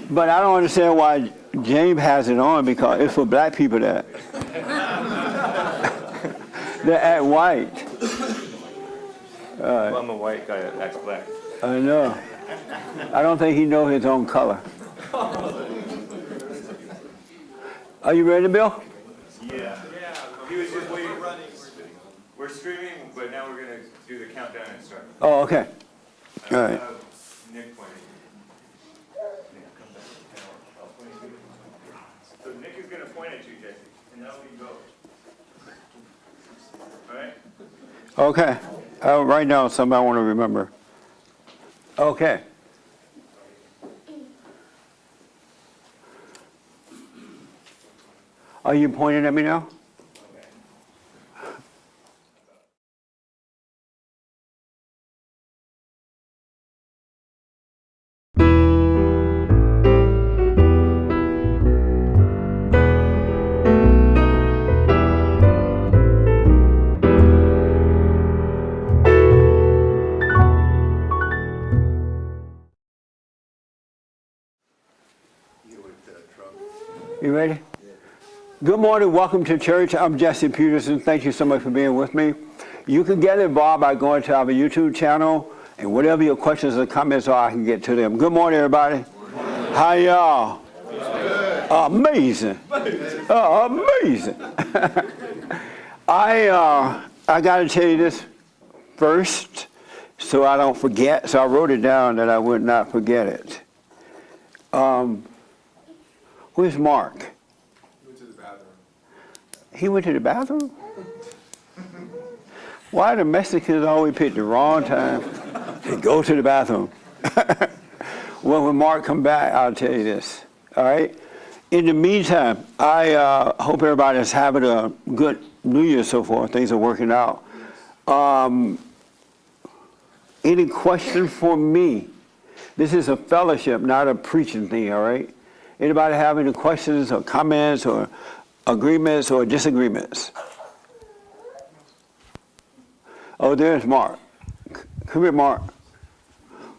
But I don't understand why James has it on because it's for black people that they act white. Well, I'm a white guy that acts black. I know. I don't think he knows his own color. Are you ready, Bill? Yeah. He was just waiting. We're streaming, but now we're going to do the countdown and start. Oh, okay. All right. Nick pointing. So Nick is going to point at you, Jesse, and now we go. All right? Okay. Right now, something I want to remember. Okay. Are you pointing at me now? You ready? Good morning. Welcome to church. I'm Jesse Peterson. Thank you so much for being with me. You can get involved by going to our YouTube channel, and whatever your questions or comments are, I can get to them. Good morning, everybody. Good morning. How y'all? Amazing. Amazing. I got to tell you this first so I don't forget. So I wrote it down that I would not forget it. Where's Mark? He went to the bathroom. He went to the bathroom? Why do Mexicans always pick the wrong time to go to the bathroom? Well, when Mark come back, I'll tell you this. All right? In the meantime, I hope everybody's having a good New Year so far. Things are working out. Any question for me? This is a fellowship, not a preaching thing, all right? Anybody have any questions or comments or agreements or disagreements? Oh, there's Mark. Come here, Mark.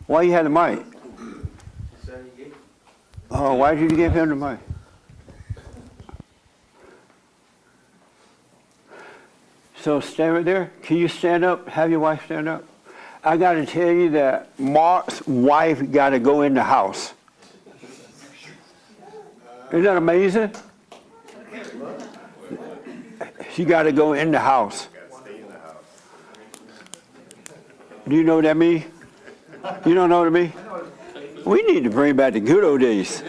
Why you had the mic? Oh, why did you give him the mic? So stand right there. Can you stand up? Have your wife stand up. I got to tell you that Mark's wife got to go in the house. Isn't that amazing? She got to go in the house. Do you know what that means? You don't know what it means? We need to bring back the good old days.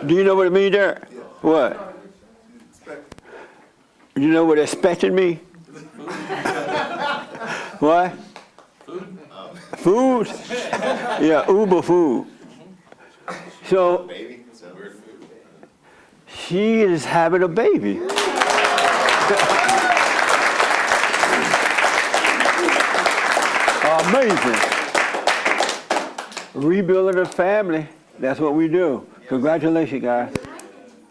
Do you know what it means there? What? You know what expecting means? What? Food? Yeah, Uber food. So she is having a baby. Amazing. Rebuilding a family. That's what we do. Congratulations, guys.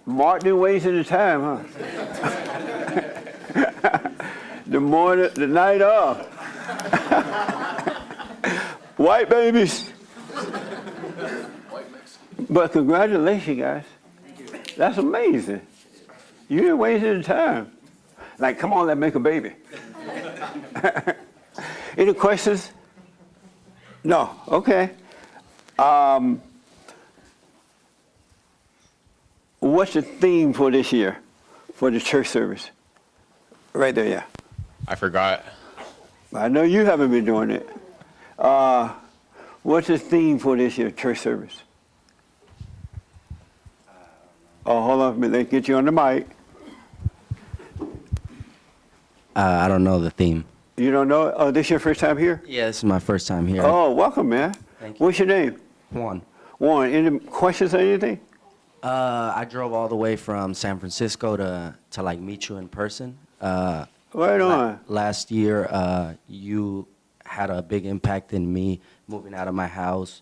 Mark didn't waste any time, huh? The night off. White babies. But congratulations, guys. That's amazing. You didn't waste any time. Like, come on, let's make a baby. Any questions? No. Okay. What's the theme for this year, for the church service? Right there, yeah. I forgot. I know you haven't been doing it. What's the theme for this year, church service? Oh, hold on a minute. Let's get you on the mic. I don't know the theme. You don't know it? Oh, this your first time here? Yeah, this is my first time here. Oh, welcome, man. Thank you. What's your name? Juan. Juan. Any questions or anything? I drove all the way from San Francisco to like meet you in person. Right on. Last year, you had a big impact in me moving out of my house,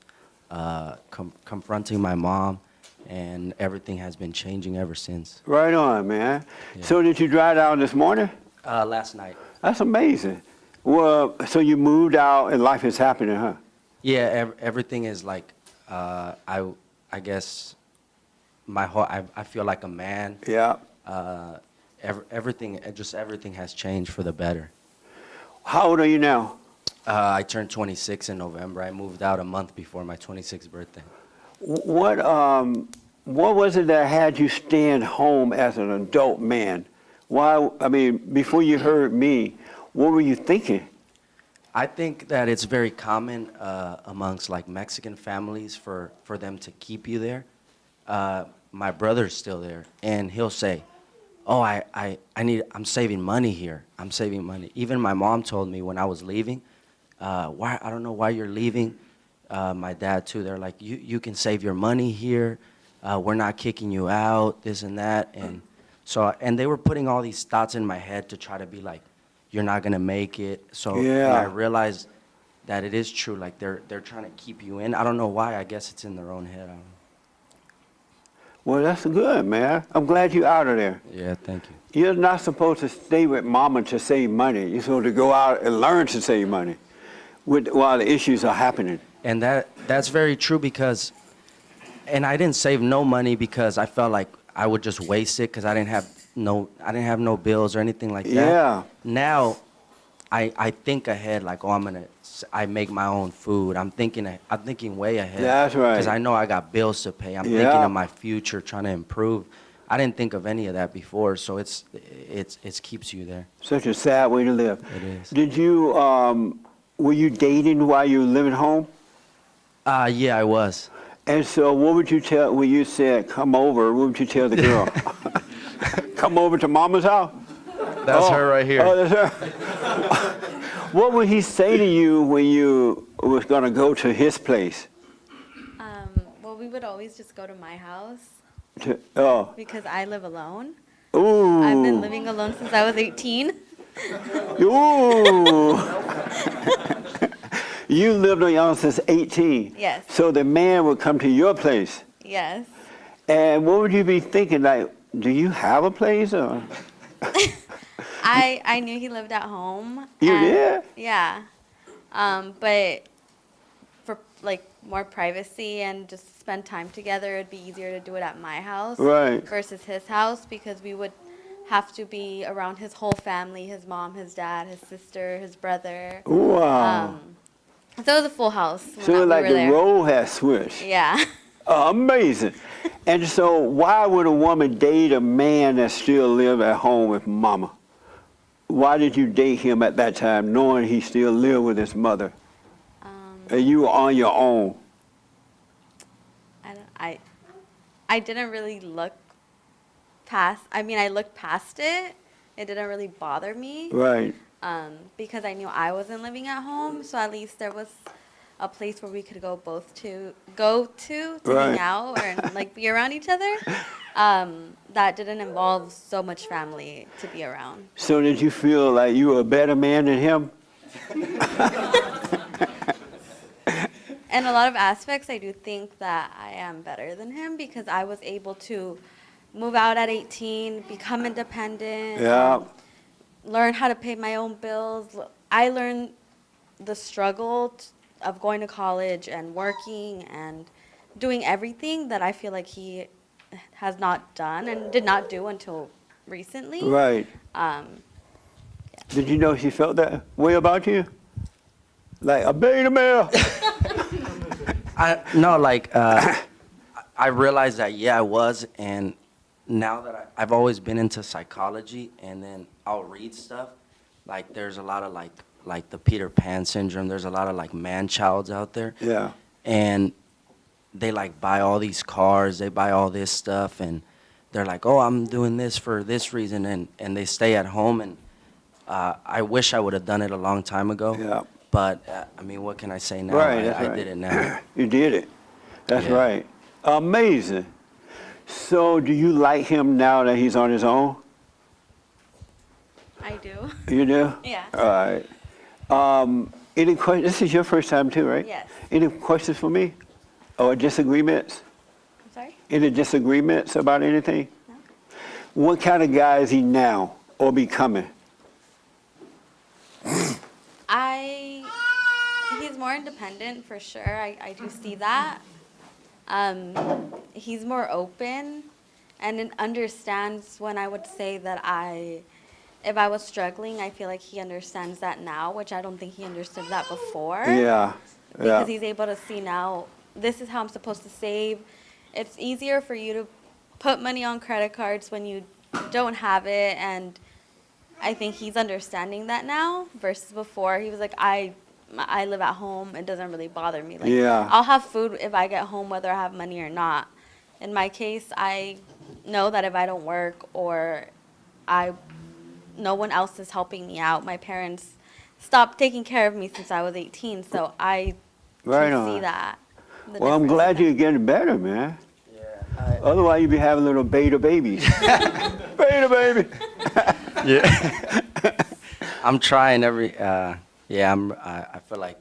confronting my mom, and everything has been changing ever since. Right on, man. Yeah. So did you drive down this morning? Last night. That's amazing. Well, so you moved out and life is happening, huh? Yeah, everything is like, I I guess, my whole, I feel like a man. Yeah. Everything, just everything has changed for the better. How old are you now? I turned 26 in November. I moved out a month before my 26th birthday. What was it that had you staying home as an adult man? Why? I mean, before you heard me, what were you thinking? I think that it's very common amongst like Mexican families for them to keep you there. My brother's still there, and he'll say, "Oh, I'm saving money here. I'm saving money." Even my mom told me when I was leaving, "Why? I don't know why you're leaving." My dad too. They're like, "You can save your money here. We're not kicking you out. This and that." And they were putting all these thoughts in my head to try to be like, "You're not gonna make it." So Yeah. and I realized that it is true. Like they're trying to keep you in. I don't know why. I guess it's in their own head. I don't know. Well, that's good, man. I'm glad you're out of there. Yeah, thank you. You're not supposed to stay with mama to save money. You're supposed to go out and learn to save money while the issues are happening. And that's very true because, and I didn't save no money because I felt like I would just waste it because I didn't have no bills or anything like that. Yeah. Now, I think ahead like, oh, I make my own food. I'm thinking way ahead. That's right. Because I know I got bills to pay. I'm thinking Yeah. of my future, trying to improve. I didn't think of any of that before, so it keeps you there. Such a sad way to live. It is. Did you, were you dating while you were living home? Yeah, I was. And so what would you tell, when you said come over, what would you tell the girl? Come over to mama's house? That's her right here. Oh, that's her. What would he say to you when you was going to go to his place? Well, we would always just go to my house Oh, because I live alone. ooh. I've been living alone since I was 18. Ooh. You lived on your own since 18. Yes. So the man would come to your place. Yes. And what would you be thinking? Like, do you have a place? Or? I knew he lived at home. You and- did? Yeah. But for like more privacy and just spend time together, it'd be easier to do it at my house Right. versus his house because we would have to be around his whole family, his mom, his dad, his sister, his brother. Wow. So it was a full house when So we like were the there. role has switched. Yeah. Amazing. And so why would a woman date a man that still live at home with mama? Why did you date him at that time knowing he still lived with his mother? And you were on your own? I didn't really look past. I mean, I looked past it. It didn't really bother me. Right. Because I knew I wasn't living at home, so at least there was a place where we could go to Right. hang out and like be around each other. That didn't involve so much family to be around. So did you feel like you were a better man than him? In a lot of aspects, I do think that I am better than him because I was able to move out at 18, become independent. Yeah. Learn how to pay my own bills. I learned the struggle of going to college and working and doing everything that I feel like he has not done and did not do until recently. Right. Did you know she felt that way about you? Like a beta male? I realized that, yeah, I was, and now that I've always been into psychology, and then I'll read stuff, like there's a lot of like the Peter Pan syndrome, there's a lot of like man-childs out there, Yeah. and they like buy all these cars, they buy all this stuff, and they're like, oh, I'm doing this for this reason, and they stay at home, and I wish I would have done it a long time ago. Yeah. But, I mean, what can I say now? Right, that's I right. did it now. You did it. That's Yeah. right. Amazing. So do you like him now that he's on his own? I do. You do? Yeah. All right. Any questions? This is your first time too, right? Yes. Any questions for me? Or disagreements? I'm sorry? Any disagreements about anything? No. What kind of guy is he now or becoming? He's more independent for sure. I do see that. He's more open and it understands when I would say that if I was struggling, I feel like he understands that now, which I don't think he understood that before. Yeah. Because Yeah. he's able to see now, this is how I'm supposed to save. It's easier for you to put money on credit cards when you don't have it, and I think he's understanding that now versus before. He was like, I live at home. It doesn't really bother me. Like, Yeah. I'll have food if I get home, whether I have money or not. In my case, I know that if I don't work or no one else is helping me out. My parents stopped taking care of me since I was 18, so I Right can see on. that. the Well, I'm difference glad in you're getting better, man. Yeah. Otherwise, you'd be having little beta babies. Beta baby. Yeah. I'm trying I feel like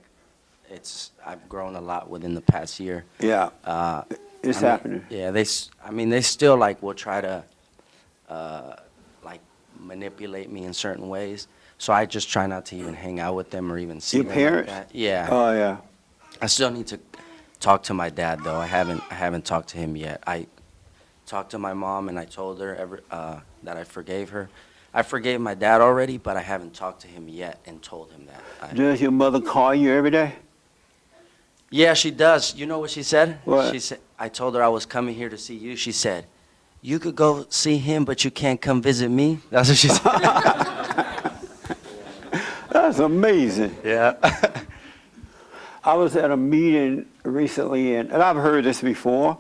I've grown a lot within the past year. Yeah, Uh, it's I mean, happening. Yeah, they still like will try to like manipulate me in certain ways. So I just try not to even hang out with them or even see Your them parents? like that. Yeah. Oh, yeah. I still need to talk to my dad though. I haven't talked to him yet. I talked to my mom and I told her that I forgave her. I forgave my dad already, but I haven't talked to him yet and told him that. Does your mother call you every day? Yeah, she does. You know what she said? What? She said, I told her I was coming here to see you. She said, you could go see him, but you can't come visit me. That's what she said. That's amazing. Yeah. I was at a meeting recently, and I've heard this before.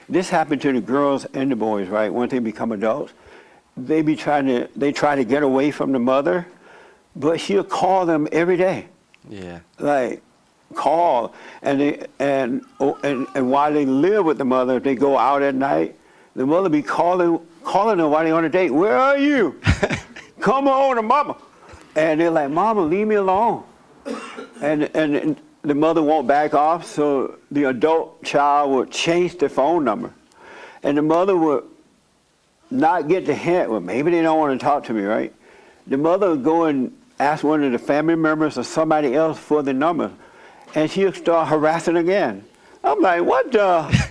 This happened to the girls and the boys, right? Once they become adults, they try to get away from the mother, but she'll call them every day. Yeah. Like, call, and while they live with the mother, if they go out at night, the mother be calling them while they're on a date. Where are you? Come on to mama. And they're like, Mama, leave me alone. And the mother won't back off, so the adult child would change the phone number. And the mother would not get the hint, well, maybe they don't want to talk to me, right? The mother would go and ask one of the family members or somebody else for the number, and she'll start harassing again. I'm like, what the?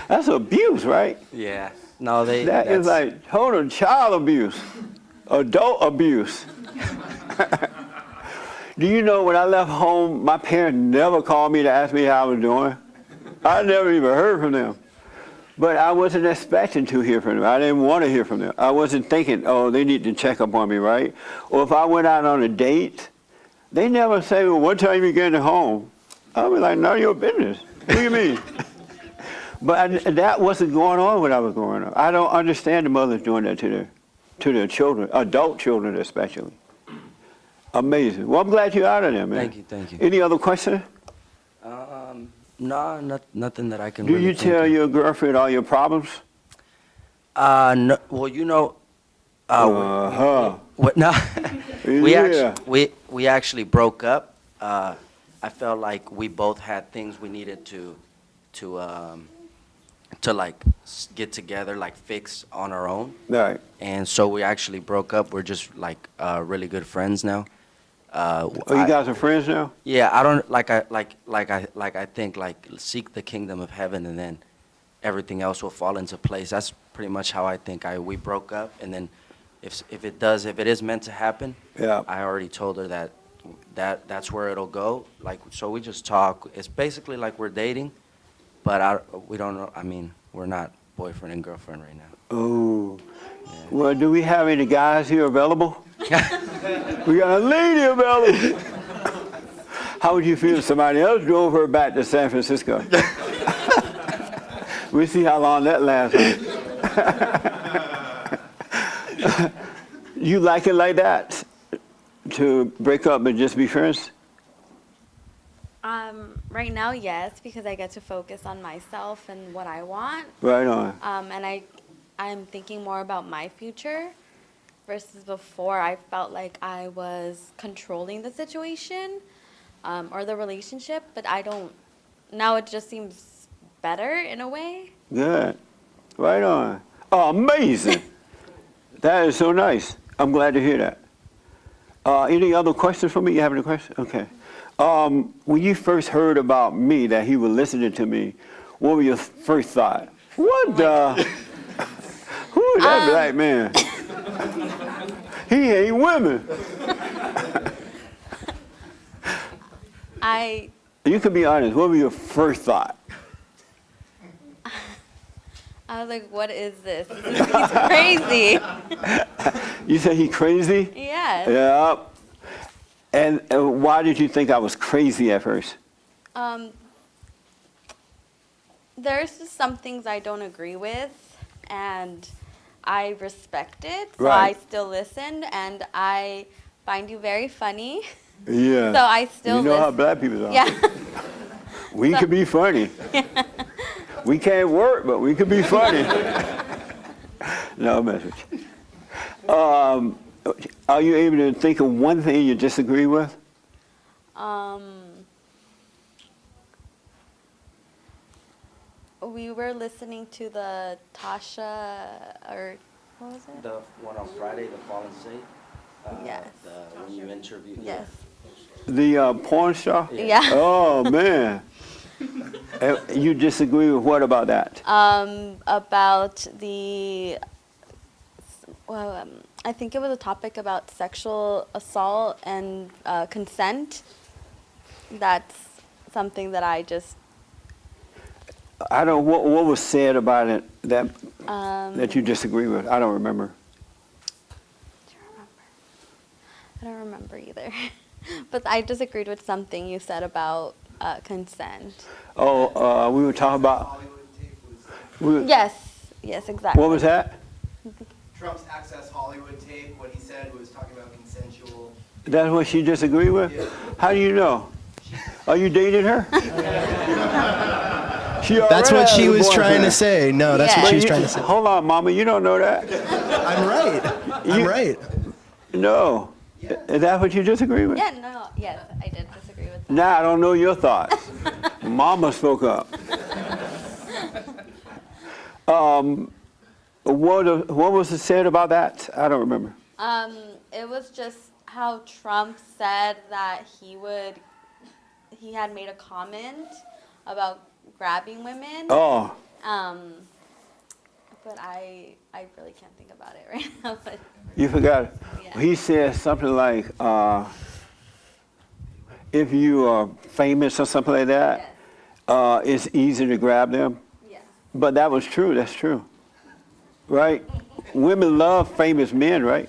That's abuse, right? Yeah. No, That is like total child abuse, adult abuse. Do you know when I left home, my parents never called me to ask me how I was doing. I never even heard from them. But I wasn't expecting to hear from them. I didn't want to hear from them. I wasn't thinking, oh, they need to check up on me, right? Or if I went out on a date, they never say, well, what time you getting home? I'll be like, none of your business. What do you mean? But that wasn't going on when I was growing up. I don't understand the mothers doing that to their children, adult children especially. Amazing. Well, I'm glad you're out of there, man. Thank you. Any other questions? No, nothing that I can Do really you think tell of. your girlfriend all your problems? No, well, you know, Uh-huh. no, Yeah. we actually broke up. I felt like we both had things we needed to like get together, like fix on our own, Right. and so we actually broke up. We're just like really good friends now. Oh, you guys are friends now? Yeah, I don't I think like seek the kingdom of heaven and then everything else will fall into place. That's pretty much how I think we broke up, and then if it is meant to happen, Yeah. I already told her that's where it'll go. Like, so we just talk. It's basically like we're dating, but we don't know. I mean, we're not boyfriend and girlfriend right now. Oh. Well, do we have any guys here available? We got a lady available. How would you feel if somebody else drove her back to San Francisco? We'll see how long that lasts. You like it like that? To break up and just be friends? Right now, yes, because I get to focus on myself and what I want. Right on. And I'm thinking more about my future versus before I felt like I was controlling the situation or the relationship, but now it just seems better in a way. Good. Right on. Oh, amazing. That is so nice. I'm glad to hear that. Any other questions for me? You have any questions? Okay. When you first heard about me, that he was listening to me, what were your first thought? What the? Who is that black man? He ain't women. You can be honest. What were your first thought? I was like, what is this? He's crazy. You said he crazy? Yes. Yeah. And why did you think I was crazy at first? There's just some things I don't agree with, and I respect it, so Right. I still listen, and I find you very funny. Yeah. So I still You know how listen. black people are. Yeah. We could be funny. We can't work, but we could be funny. No message. Are you able to think of one thing you disagree with? We were listening to the Tasha, or what was it? The one on Friday, the Fallen State. Yes. When you interview. Yes. The porn star? Yeah. Oh, man. You disagree with what about that? About the, well, I think it was a topic about sexual assault and consent. That's something that I just. I don't. What was said about it that That you disagree with? I don't remember. I don't remember either. But I disagreed with something you said about consent. Oh, we were talking about. Hollywood tape was Yes, exactly. What was that? Trump's Access Hollywood tape. What he said was talking about consensual. That's what she disagreed with? Yeah. How do you know? Are you dating her? She That's already what she has a was trying to boyfriend. say. No, that's Yeah. what she was You- trying to say. Hold on, Mama. You don't know that. I'm right. I'm You- right. No. Is that what you disagree with? Yeah, no, yes, I did disagree with that. Now I don't know your thoughts. Mama spoke up. What was it said about that? I don't remember. It was just how Trump said that he had made a comment about grabbing women. Oh, But I really can't think about it right now. But you forgot. Yeah. He said something like, if you are famous or something like that, it's easy to grab them. yeah. But that was true. That's true. Right? Women love famous men, right?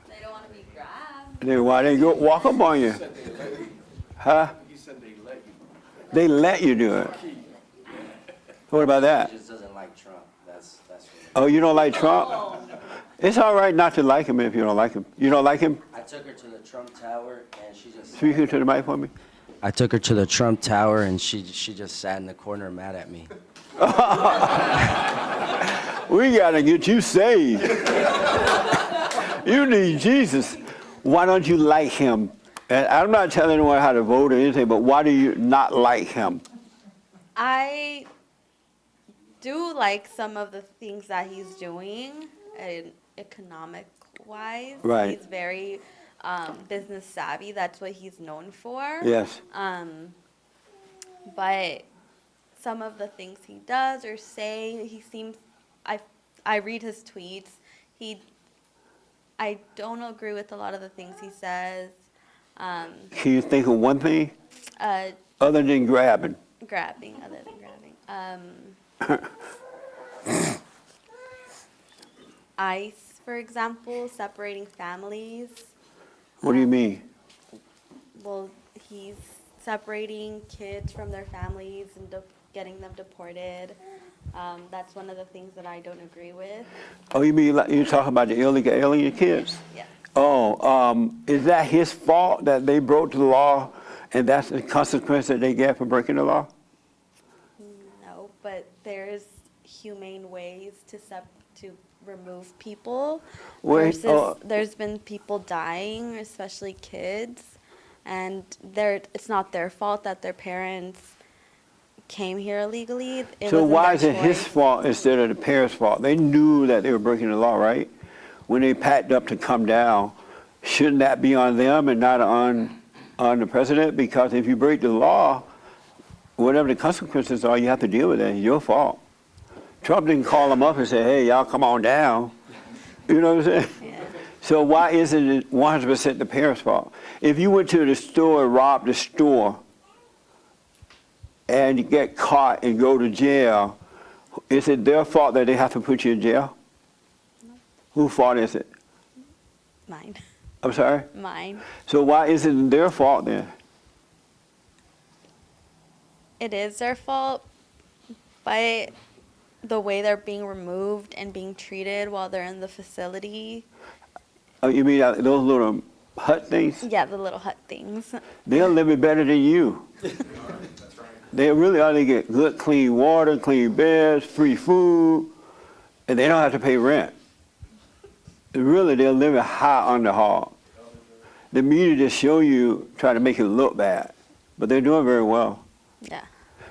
They don't want to be grabbed. Then why they go walk up on you? Huh? He said they let you. They let you do it. What about that? She just doesn't like Trump. That's Oh, you don't like Trump? It's all right not to like him if you don't like him. You don't like him? I took her to the Trump Tower and she just. Speak into the mic for me. I took her to the Trump Tower and she just sat in the corner mad at me. We gotta get you saved. You need Jesus. Why don't you like him? And I'm not telling anyone how to vote or anything, but why do you not like him? I do like some of the things that he's doing, economic-wise. Right. He's very business savvy. That's what he's known for. Yes. But some of the things he does or say, he seems. I read his tweets. I don't agree with a lot of the things he says. Can you think of one thing Other other than grabbing? than grabbing. ICE, for example, separating families. What do you mean? Well, he's separating kids from their families and getting them deported. That's one of the things that I don't agree with. Oh, you mean like you talking about the illegal alien kids? Yeah. Oh, is that his fault that they broke the law, and that's the consequence that they get for breaking the law? No, but there's humane ways to remove people. Wait, Versus there's been people dying, especially kids, and it's not their fault that their parents came here illegally. It So wasn't why their is it his choice. fault instead of the parents' fault? They knew that they were breaking the law, right? When they packed up to come down, shouldn't that be on them and not on on the president, because if you break the law, whatever the consequences are, you have to deal with it. It's your fault. Trump didn't call them up and say, hey, y'all come on down. You know what I'm saying? Yeah. So why isn't it 100% the parents' fault? If you went to the store and robbed the store and you get caught and go to jail, is it their fault that they have to put you in jail? No. Whose fault is it? Mine. I'm sorry? Mine. So why isn't it their fault then? It is their fault by the way they're being removed and being treated while they're in the facility. Oh, you mean those little hut things? Yeah, the little hut things. They're living better than you. They really ought to get good, clean water, clean beds, free food, and they don't have to pay rent. Really, they're living high on the hog. The media just show you, try to make it look bad, but they're doing very well. Yeah.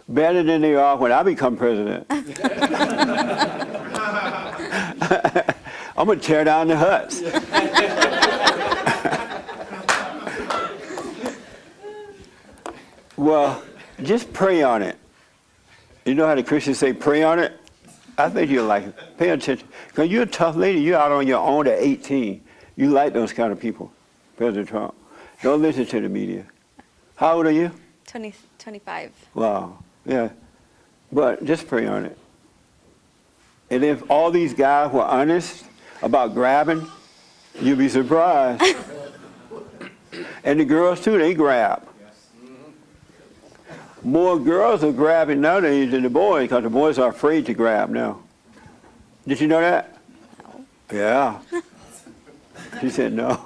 Better than they are when I become president. I'm gonna tear down the huts. Well, just pray on it. You know how the Christians say pray on it? I think you'll like it. Pay attention. Because you're a tough lady. You're out on your own at 18. You like those kind of people, President Trump. Don't listen to the media. How old are you? 25. Wow. Yeah. But just pray on it. And if all these guys were honest about grabbing, you'd be surprised. And the girls too, they grab. More girls are grabbing nowadays than the boys, because the boys are afraid to grab now. Did you know that? No. Yeah. She said no.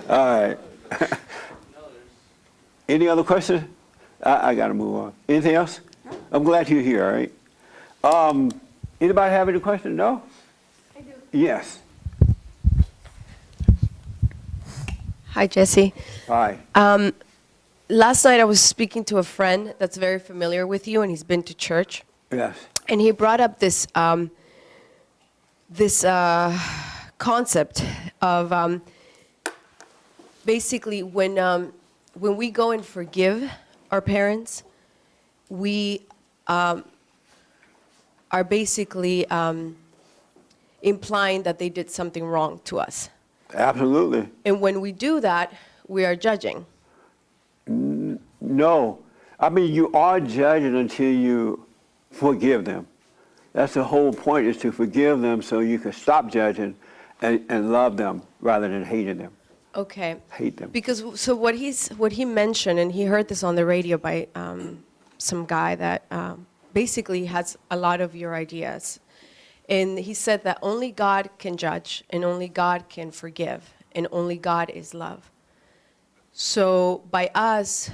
All right. Any other questions? I got to move on. Anything else? No. I'm glad you're here, all right? Anybody have any questions? No? I do. Yes. Hi, Jesse. Hi. Last night I was speaking to a friend that's very familiar with you, and he's been to church. Yes. And he brought up this concept of basically when we go and forgive our parents, we are basically implying that they did something wrong to us. Absolutely. And when we do that, we are judging. No. I mean, you are judging until you forgive them. That's the whole point, is to forgive them so you can stop judging and love them rather than hating them. Okay. Hate them. Because so what he mentioned, and he heard this on the radio by some guy that basically has a lot of your ideas, and he said that only God can judge, and only God can forgive, and only God is love. So by us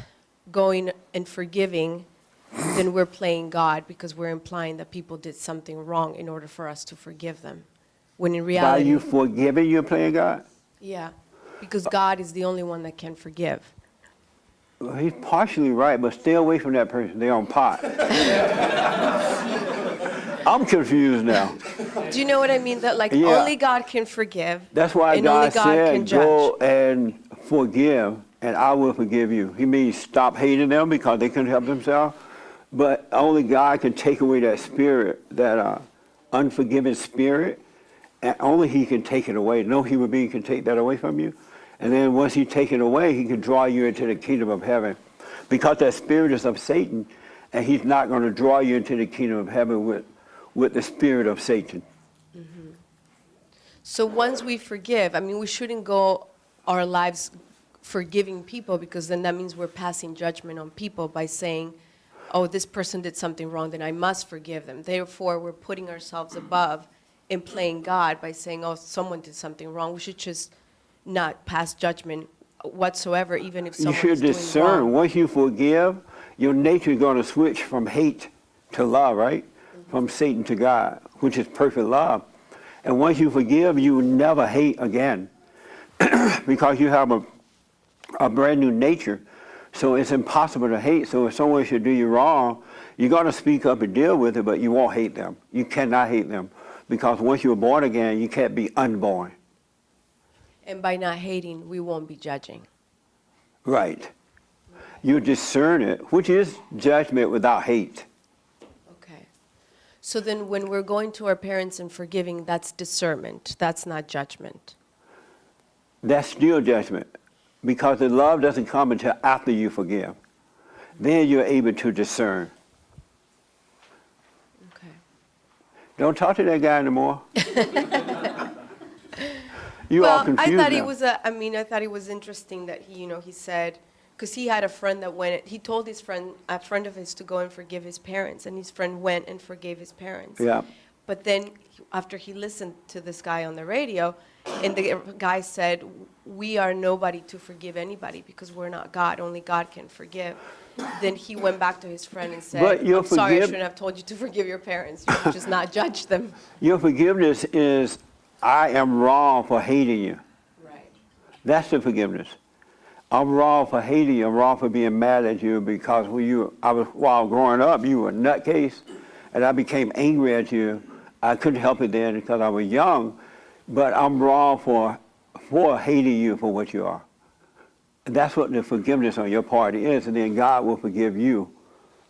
going and forgiving, then we're playing God, because we're implying that people did something wrong in order for us to forgive them. When in By reality, you forgiving, you're playing God? yeah, because God is the only one that can forgive. Well, he's partially right, but stay away from that person. They're on pot. I'm confused now. Do you know what I mean? That like Yeah. only God can forgive. That's why and only God God can said, judge. go and forgive, and I will forgive you. He means stop hating them because they couldn't help themselves. But only God can take away that spirit, that unforgiving spirit, and only He can take it away. No human being can take that away from you. And then once He take it away, He can draw you into the kingdom of heaven. Because that spirit is of Satan, and He's not going to draw you into the kingdom of heaven with the spirit of Satan. Mm-hmm. So once we forgive, I mean, we shouldn't go our lives forgiving people, because then that means we're passing judgment on people by saying, oh, this person did something wrong, then I must forgive them. Therefore, we're putting ourselves above and playing God by saying, oh, someone did something wrong. We should just not pass judgment whatsoever, even if You someone should is doing discern. wrong. Once you forgive, your nature is going to switch from hate to love, right? From Satan to God, which is perfect love. And once you forgive, you will never hate again because you have a brand new nature. So it's impossible to hate. So if someone should do you wrong, you're going to speak up and deal with it, but you won't hate them. You cannot hate them because once you're born again, you can't be unborn. And by not hating, we won't be judging. Right. You discern it, which is judgment without hate. Okay. So then when we're going to our parents and forgiving, that's discernment. That's not judgment. That's still judgment, because the love doesn't come until after you forgive. Then you're able to discern. Okay. Don't talk to that guy anymore. You all Well, confused I thought now. I thought it was interesting that he said, because he had a friend that went, he told a friend of his to go and forgive his parents, and his friend went and forgave his parents. Yeah. But then after he listened to this guy on the radio, and the guy said, we are nobody to forgive anybody because we're not God. Only God can forgive. Then he went back to his friend and said, But your I'm sorry, I forgive- shouldn't have told you to forgive your parents. You should just not judge them. Your forgiveness is, I am wrong for hating you. Right. That's the forgiveness. I'm wrong for hating you. I'm wrong for being mad at you because while growing up, you were a nutcase, and I became angry at you. I couldn't help it then because I was young, but I'm wrong for hating you for what you are. And that's what the forgiveness on your part is, and then God will forgive you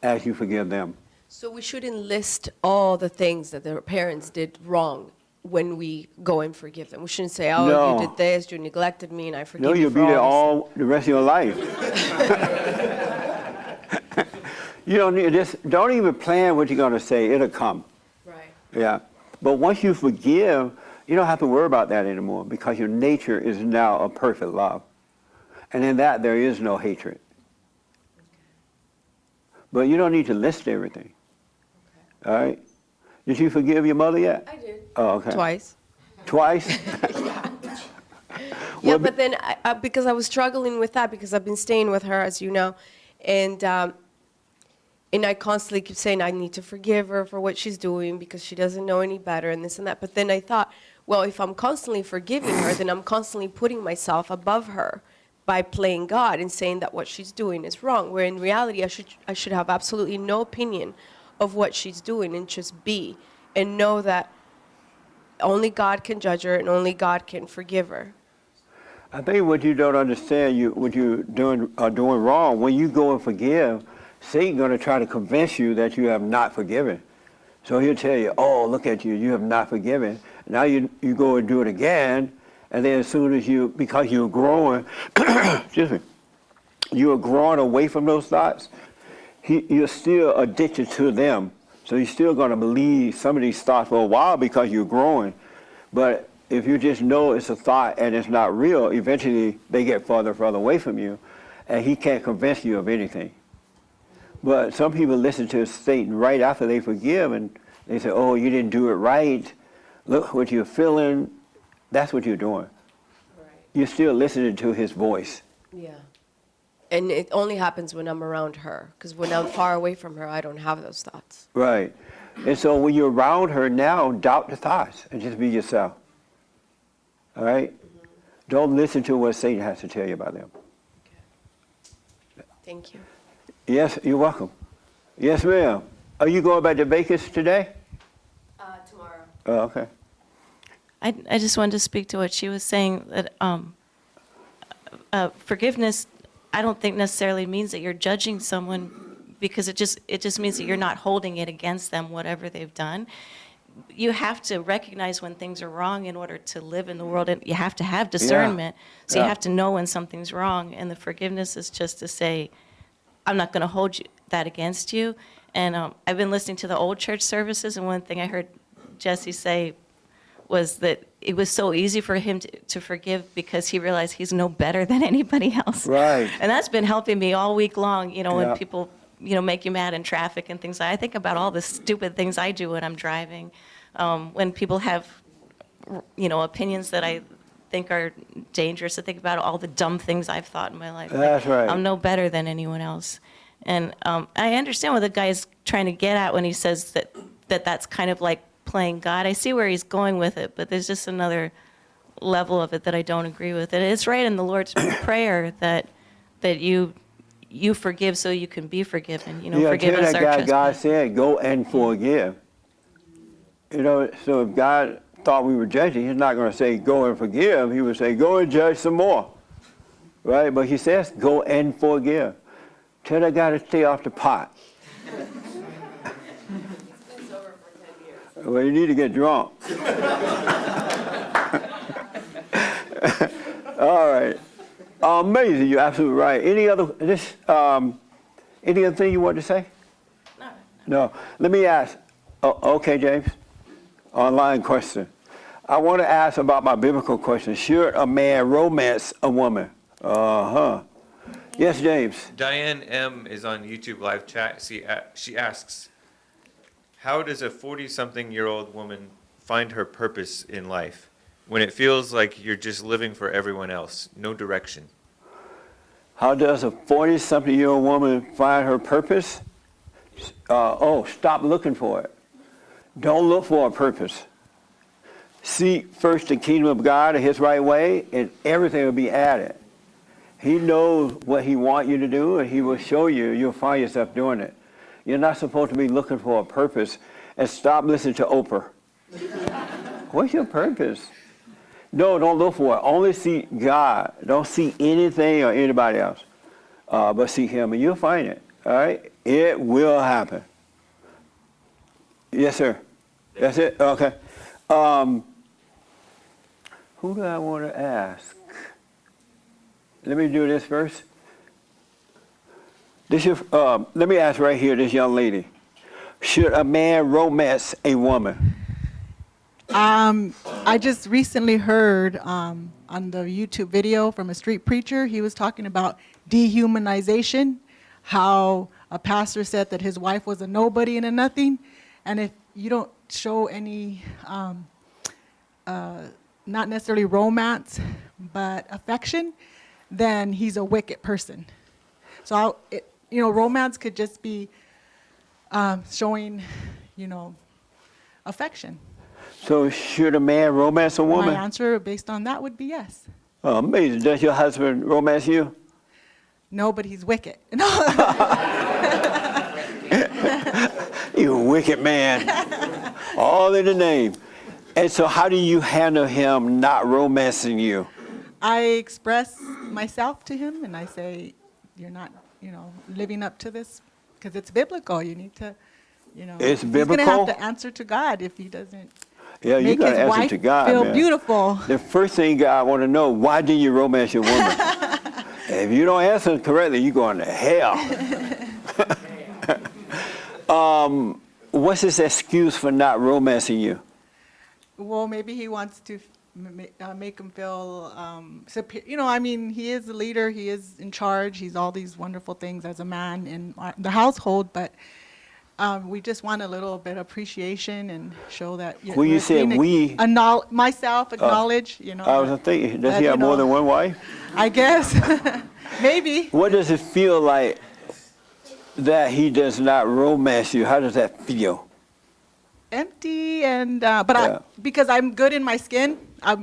as you forgive them. So we shouldn't list all the things that their parents did wrong when we go and forgive them. We shouldn't say, oh, No. you did this, you neglected me, and I forgive No, you you'll for be there all all the rest of your life. You don't even plan what you're going to say. It'll come. these. Right. Yeah. But once you forgive, you don't have to worry about that anymore because your nature is now a perfect love. And in that, there is no hatred. But you don't need to list everything. All right? Did you forgive your mother yet? I did. Oh, okay. Twice. Twice? Yeah, Well, but then because I was struggling with that because I've been staying with her, as you know, and I constantly keep saying I need to forgive her for what she's doing because she doesn't know any better and this and that. But then I thought, well, if I'm constantly forgiving her, then I'm constantly putting myself above her by playing God and saying that what she's doing is wrong. Where in reality, I should have absolutely no opinion of what she's doing and just be and know that only God can judge her and only God can forgive her. I think what you don't understand, what you're doing wrong, when you go and forgive, Satan's going to try to convince you that you have not forgiven. So he'll tell you, oh, look at you, you have not forgiven. Now you go and do it again, and then as soon as because you're growing, excuse me, you're growing away from those thoughts, you're still addicted to them. So you're still going to believe some of these thoughts for a while because you're growing. But if you just know it's a thought and it's not real, eventually they get further and further away from you, and he can't convince you of anything. But some people listen to Satan right after they forgive, and they say, oh, you didn't do it right. Look what you're feeling. That's what you're doing. Right. You're still listening to his voice. Yeah. And it only happens when I'm around her, because when I'm far away from her, I don't have those thoughts. Right. And so when you're around her now, doubt the thoughts and just be yourself. All right? Mm-hmm. Don't listen to what Satan has to tell you about them. Okay. Thank you. Yes, you're welcome. Yes, ma'am. Are you going back to Vegas today? Tomorrow. Oh, okay. I just wanted to speak to what she was saying, that forgiveness, I don't think necessarily means that you're judging someone, because it just means that you're not holding it against them, whatever they've done. You have to recognize when things are wrong in order to live in the world, and you have to have discernment. So Yeah. you have to know when something's wrong, and the forgiveness is just to say, I'm not going to hold that against you. And I've been listening to the old church services, and one thing I heard Jesse say was that it was so easy for him to forgive because he realized he's no better than anybody else. Right. And that's been helping me all week long, Yeah. when people, make you mad in traffic and things. I think about all the stupid things I do when I'm driving. When people have, opinions that I think are dangerous, I think about all the dumb things I've thought in my life. That's right. I'm no better than anyone else. And I understand what the guy is trying to get at when he says that's kind of like playing God. I see where he's going with it, but there's just another level of it that I don't agree with. And it's right in the Lord's Prayer that you forgive so you can be forgiven. Forgive tell us that our guy, trespasses. God said, go and forgive. So if God thought we were judging, he's not going to say, go and forgive. He would say, go and judge some more. Right? But he says, go and forgive. Tell that guy to stay off the pot. Well, you need to get drunk. All right. Amazing. You're absolutely right. Any other thing you want to say? No. Let me ask. Oh, okay, James. Online question. I want to ask about my biblical question. Should a man romance a woman? Yes, James. Diane M. is on YouTube live chat. She asks, how does a 40-something-year-old woman find her purpose in life when it feels like you're just living for everyone else, no direction? How does a 40-something-year-old woman find her purpose? Stop looking for it. Don't look for a purpose. Seek first the kingdom of God and his right way, and everything will be added. He knows what he wants you to do, and he will show you. You'll find yourself doing it. You're not supposed to be looking for a purpose. And stop listening to Oprah. What's your purpose? No, don't look for it. Only see God. Don't see anything or anybody else, but see him, and you'll find it. All right? It will happen. Yes, sir. That's it? Okay. Who do I want to ask? Let me do this first. Let me ask right here, this young lady. Should a man romance a woman? I just recently heard on the YouTube video from a street preacher, he was talking about dehumanization, how a pastor said that his wife was a nobody and a nothing, and if you don't show any, not necessarily romance, but affection, then he's a wicked person. So, romance could just be showing, affection. So should a man romance a woman? My answer based on that would be yes. Oh, amazing. Does your husband romance you? No, but he's wicked. You wicked man. All in the name. And so how do you handle him not romancing you? I express myself to him and I say, you're not, living up to this because it's biblical. You need to, It's biblical? He's going to have to answer to God if he doesn't Yeah, you make got his to answer wife to God, feel man. beautiful. The first thing God want to know, why did you romance your woman? If you don't answer correctly, you're going to hell. What's his excuse for not romancing you? Well, maybe he wants to make him feel he is the leader, he is in charge, he's all these wonderful things as a man in the household, but we just want a little bit of appreciation and show that. When you said we, myself acknowledge, I was thinking, does he have more than one wife? I guess, maybe. What does it feel like that he does not romance you? How does that feel? Empty because I'm good in my skin. I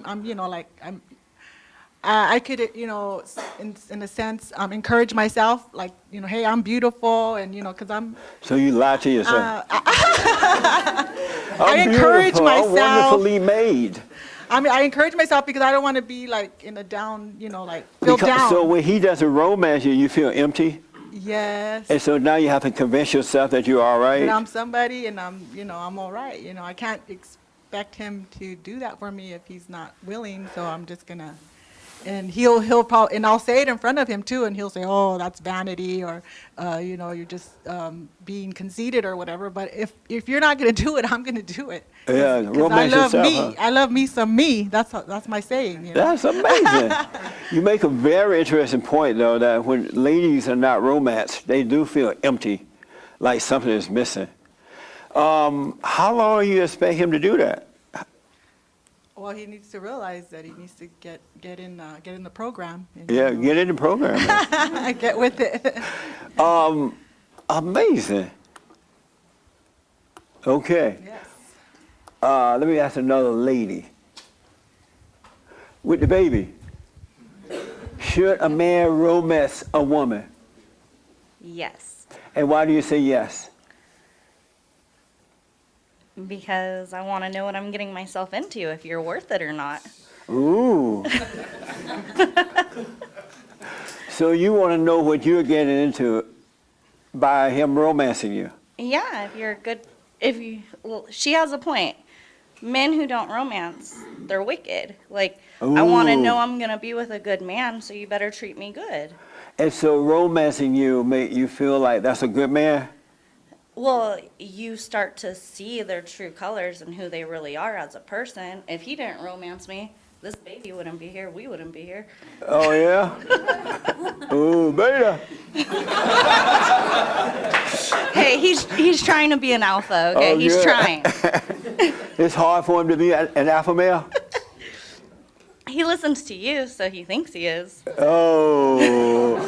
could, in a sense, encourage myself, hey, I'm beautiful, and because I'm. So you lie to yourself. I encourage myself. I'm wonderfully made. I encourage myself because I don't want to be in a down, feel down. So when he doesn't romance you, you feel empty. Yes. And so now you have to convince yourself that you're all right. That I'm somebody, and I'm all right. I can't expect him to do that for me if he's not willing. So I'm just gonna. And he'll probably, and I'll say it in front of him too, and he'll say, "Oh, that's vanity," or, you're just being conceited or whatever. But if you're not gonna do it, I'm gonna do it. Yeah, I romance love yourself, me. huh? I love me some me. That's my saying. That's amazing. You make a very interesting point, though, that when ladies are not romanced, they do feel empty, like something is missing. How long do you expect him to do that? Well, he needs to realize that he needs to get in the program. Yeah, get in the program. Get with it. Amazing. Okay. Yes. Let me ask another lady. With the baby, should a man romance a woman? Yes, And why do you say yes? because I want to know what I'm getting myself into, if you're worth it or not. Ooh. So you want to know what you're getting into by him romancing you. Yeah, if you're good, well, she has a point. Men who don't romance, they're wicked. Like, I want to Ooh. know I'm going to be with a good man, so you better treat me good. And so romancing you make you feel like that's a good man? Well, you start to see their true colors and who they really are as a person. If he didn't romance me, this baby wouldn't be here, we wouldn't be here. Oh, yeah? Ooh, beta. Hey, he's trying to be an alpha, okay? Oh, He's good. trying. It's hard for him to be an alpha male? He listens to you, so he thinks he is. Oh,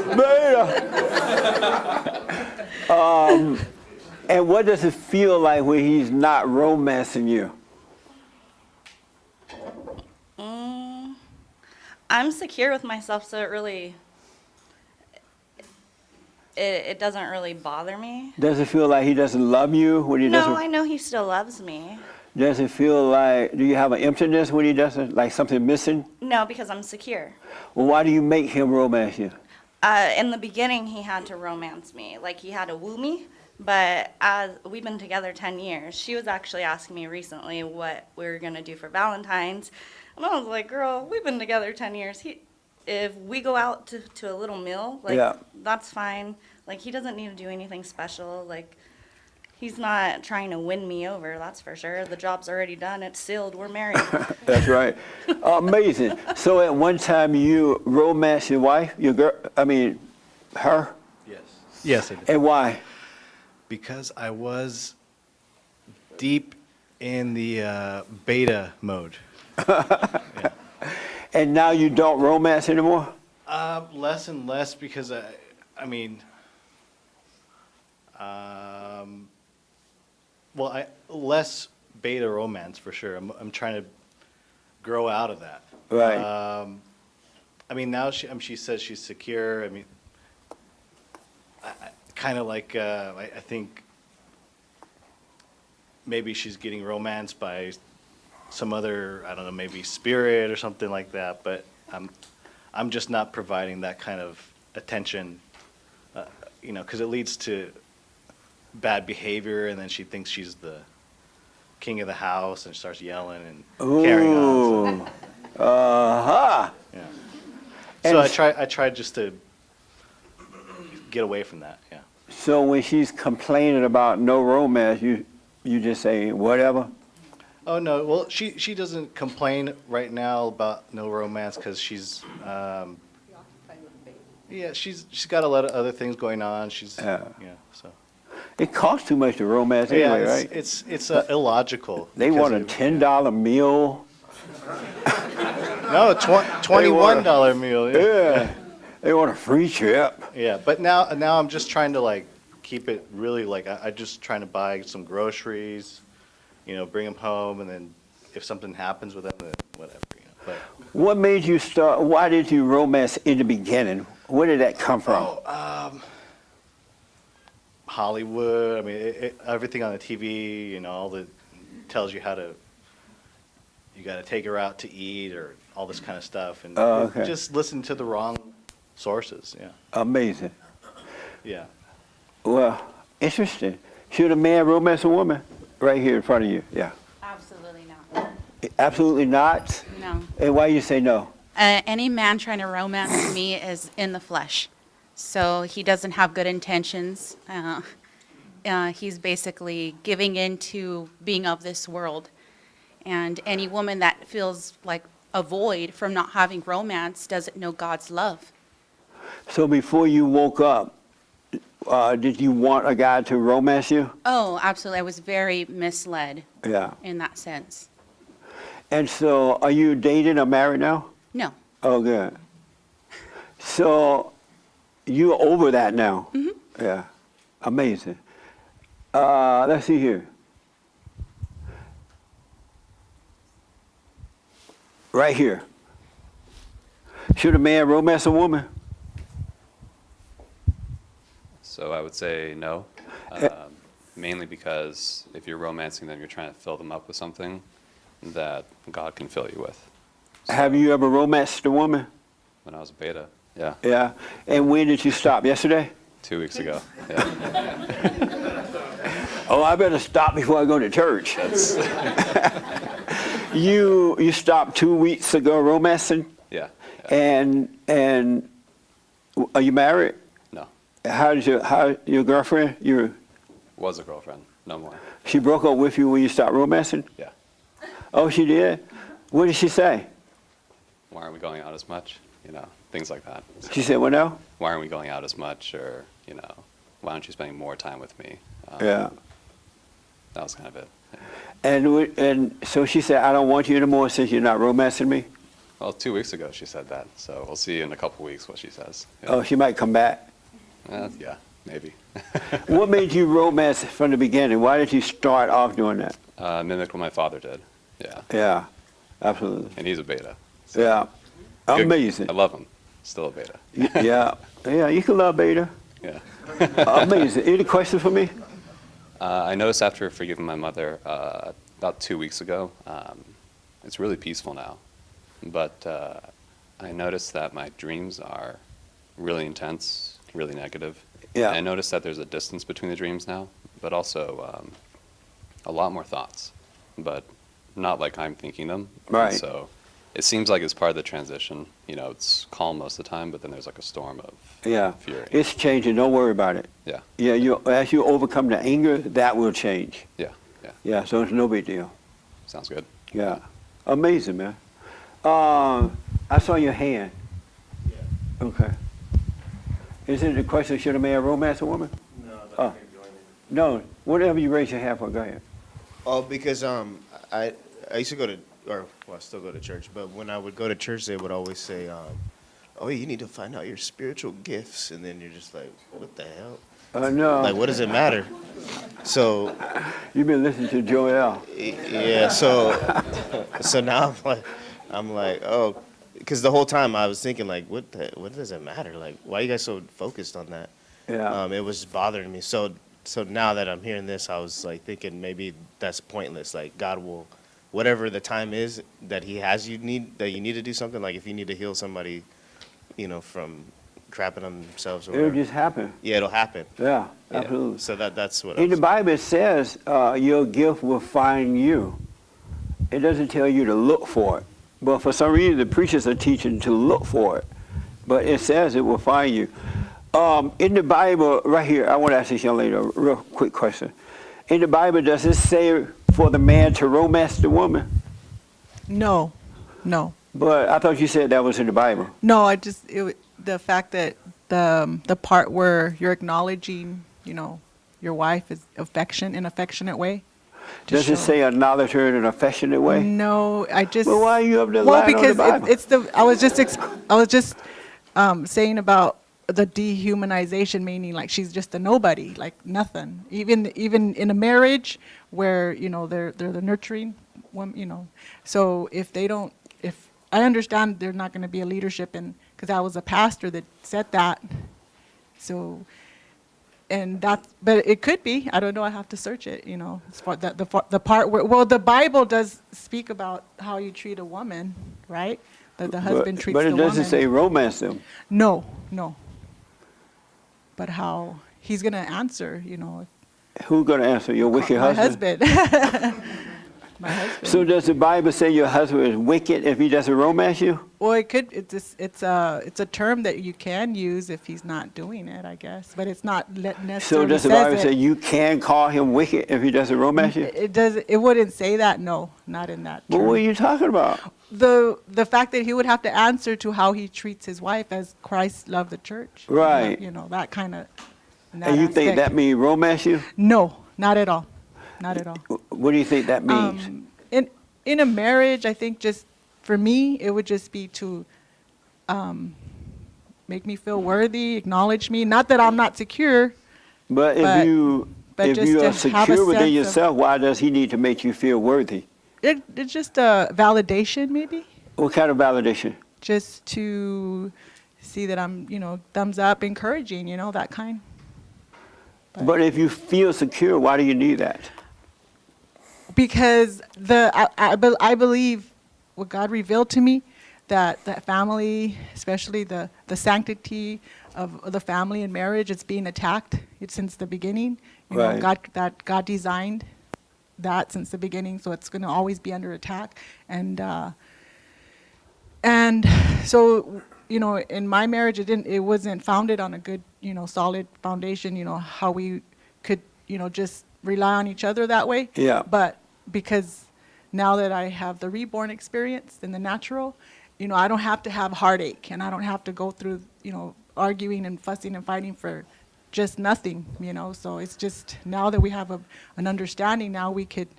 beta. And what does it feel like when he's not romancing you? I'm secure with myself, so it doesn't really bother me. Does it feel like he doesn't love you when he No, doesn't? I know he still loves me. Does it feel like, do you have an emptiness when he doesn't, like something missing? No, because I'm secure. Well, why do you make him romance you? In the beginning, he had to romance me. Like, he had to woo me. But as we've been together 10 years, she was actually asking me recently what we were going to do for Valentine's. And I was like, girl, we've been together 10 years. If we go out to a little meal, like, Yeah. that's fine. Like, he doesn't need to do anything special. Like, he's not trying to win me over, that's for sure. The job's already done. It's sealed. We're married. That's right. Amazing. So at one time you romanced your wife, your girl, her? Yes. Yes, I did. And why? Because I was deep in the beta mode. And now you don't romance anymore? Less and less because less beta romance for sure. I'm trying to grow out of that. Right. Now she says she's secure. I think maybe she's getting romanced by some other, I don't know, maybe spirit or something like that. But I'm just not providing that kind of attention, because it leads to bad behavior, and then she thinks she's the king of the house and starts yelling and carrying on. Ooh. Uh-huh. So, yeah. And So I tried just to get away from that. Yeah. So when she's complaining about no romance, you just say whatever? Oh no. Well, she doesn't complain right now about no romance because she's she's got a lot of other things going on. So. It costs too much to romance anyway, right? It's illogical. They want a $10 meal. No, $21 meal. Yeah. They want a free trip. Yeah, but now I'm just trying to keep it really I just trying to buy some groceries, bring them home, and then if something happens with them, then whatever. But What made you start? Why did you romance in the beginning? Where did that come from? Hollywood. Everything on the TV, all the tells you you got to take her out to eat or all this kind of stuff, and Okay. just listen to the wrong sources. Yeah. Amazing. Yeah. Well, interesting. Should a man romance a woman? Right here in front of you. Yeah. Absolutely not. Absolutely not. No. And why you say no? Any man trying to romance me is in the flesh. So he doesn't have good intentions. He's basically giving in to being of this world. And any woman that feels like a void from not having romance doesn't know God's love. So before you woke up, did you want a guy to romance you? Oh, absolutely. I was very misled Yeah. in that sense. And so are you dating or married now? No. Oh, good. So you're over that now? Mm-hmm. Yeah. Amazing. Let's see here. Right here. Should a man romance a woman? So I would say no, mainly because if you're romancing them, you're trying to fill them up with something that God can fill you with. Have you ever romanced a woman? When I was a beta, yeah. Yeah. And when did you stop? Yesterday? 2 weeks ago. Yeah. Oh, I better stop before I go to church. You stopped 2 weeks ago romancing, Yeah. and are you married? No. How your girlfriend? Was a girlfriend. No more. She broke up with you when you stopped romancing? Yeah. Oh, she did? What did she say? Why aren't we going out as much? You know, things like that. She said, what now? Why aren't we going out as much? Or, you know, why aren't you spending more time with me? Yeah. That was kind of it. Yeah. And so she said, I don't want you anymore since you're not romancing me? Well, 2 weeks ago she said that, so we'll see in a couple weeks what she says. Yeah. Oh, she might come back. Yeah, maybe. What made you romance from the beginning? Why did you start off doing that? Mimicked what my father did. Yeah. Yeah, absolutely. And he's a beta. Yeah, Good- amazing. I love him. Still a beta. Yeah, you can love beta. Yeah. Amazing. Any questions for me? I noticed after forgiving my mother about 2 weeks ago, it's really peaceful now. But I noticed that my dreams are really intense, really negative. Yeah. And I noticed that there's a distance between the dreams now, but also a lot more thoughts, but not like I'm thinking them. Right. And so it seems like it's part of the transition. You know, it's calm most of the time, but then there's like a storm of Yeah, fury. it's changing. Don't worry about it. Yeah. Yeah, as you overcome the anger, that will change. Yeah, yeah. Yeah, so it's no big deal. Sounds good. Yeah, amazing, man. I saw your hand. Yeah. Okay. Is it the question, should a man romance a woman? No, Oh. No, whatever you raise your hand for, go ahead. Oh, because I used to go to, or well, I still go to church, but when I would go to church, they would always say, oh, you need to find out your spiritual gifts, and then you're just like, what the hell? No. Like, what does it matter? So. You've been listening to Joel. Yeah, so now I'm like, oh, because the whole time I was thinking like, what does it matter? Like, why are you guys so focused on that? Yeah. It was bothering me. So now that I'm hearing this, I was like thinking maybe that's pointless. Like God will, whatever the time is that He has you need to do something. Like if you need to heal somebody, you know, from crapping on themselves or It'll whatever. just happen. Yeah, it'll happen. Yeah, Yeah. absolutely. So that's what. In the Bible, it says your gift will find you. It doesn't tell you to look for it. But for some reason, the preachers are teaching to look for it. But it says it will find you. In the Bible, right here, I want to ask this young lady a real quick question. In the Bible, does it say for the man to romance the woman? No. But I thought you said that was in the Bible. No, the fact that the part where you're acknowledging, you know, your wife is in an affectionate way. to Does it show. say acknowledge her in an affectionate way? No, I just. Well, why are you up there Well, lying on the because Bible? it's the. I was just saying about the dehumanization, meaning like she's just a nobody, like nothing. Even in a marriage where you know they're the nurturing one, you know. So if I understand there's not going to be a leadership, and because I was a pastor that said that. So. And but it could be. I don't know. I have to search it. You know, as far the part where the Bible does speak about how you treat a woman, right? That the husband treats the woman. But it doesn't say romance them. No. But how he's gonna answer? You know, Who's going to answer? Your wicked my husband? husband. My husband. So does the Bible say your husband is wicked if he doesn't romance you? Well, it could. It's a term that you can use if he's not doing it, I guess. But it's not necessarily. So does the Bible say you can call him wicked if he doesn't romance you? It does. It wouldn't say that. No, not in that. But term. what are you talking about? The fact that he would have to answer to how he treats his wife as Christ loved the church. Right. You know, that kind of. And you think that means romance you? No, not at all. Not at all. What do you think that means? In a marriage, I think just for me, it would just be to make me feel worthy, acknowledge me. Not that I'm not secure. But if you but if just you are to have a secure within sense of- yourself, why does he need to make you feel worthy? It's just a validation, maybe. What kind of validation? Just to see that I'm, thumbs up, encouraging, that kind. But if you feel secure, why do you need that? Because I believe what God revealed to me, that family, especially the sanctity of the family and marriage, is being attacked since the beginning. You know, Right. God designed that since the beginning, so it's going to always be under attack. And so, you know, in my marriage, it wasn't founded on a good, you know, solid foundation. You know, how we could, you know, just rely on each other that way. Yeah. But because now that I have the reborn experience in the natural, you know, I don't have to have heartache, and I don't have to go through, you know, arguing and fussing and fighting for just nothing, you know. So it's just now that we have an understanding, now we could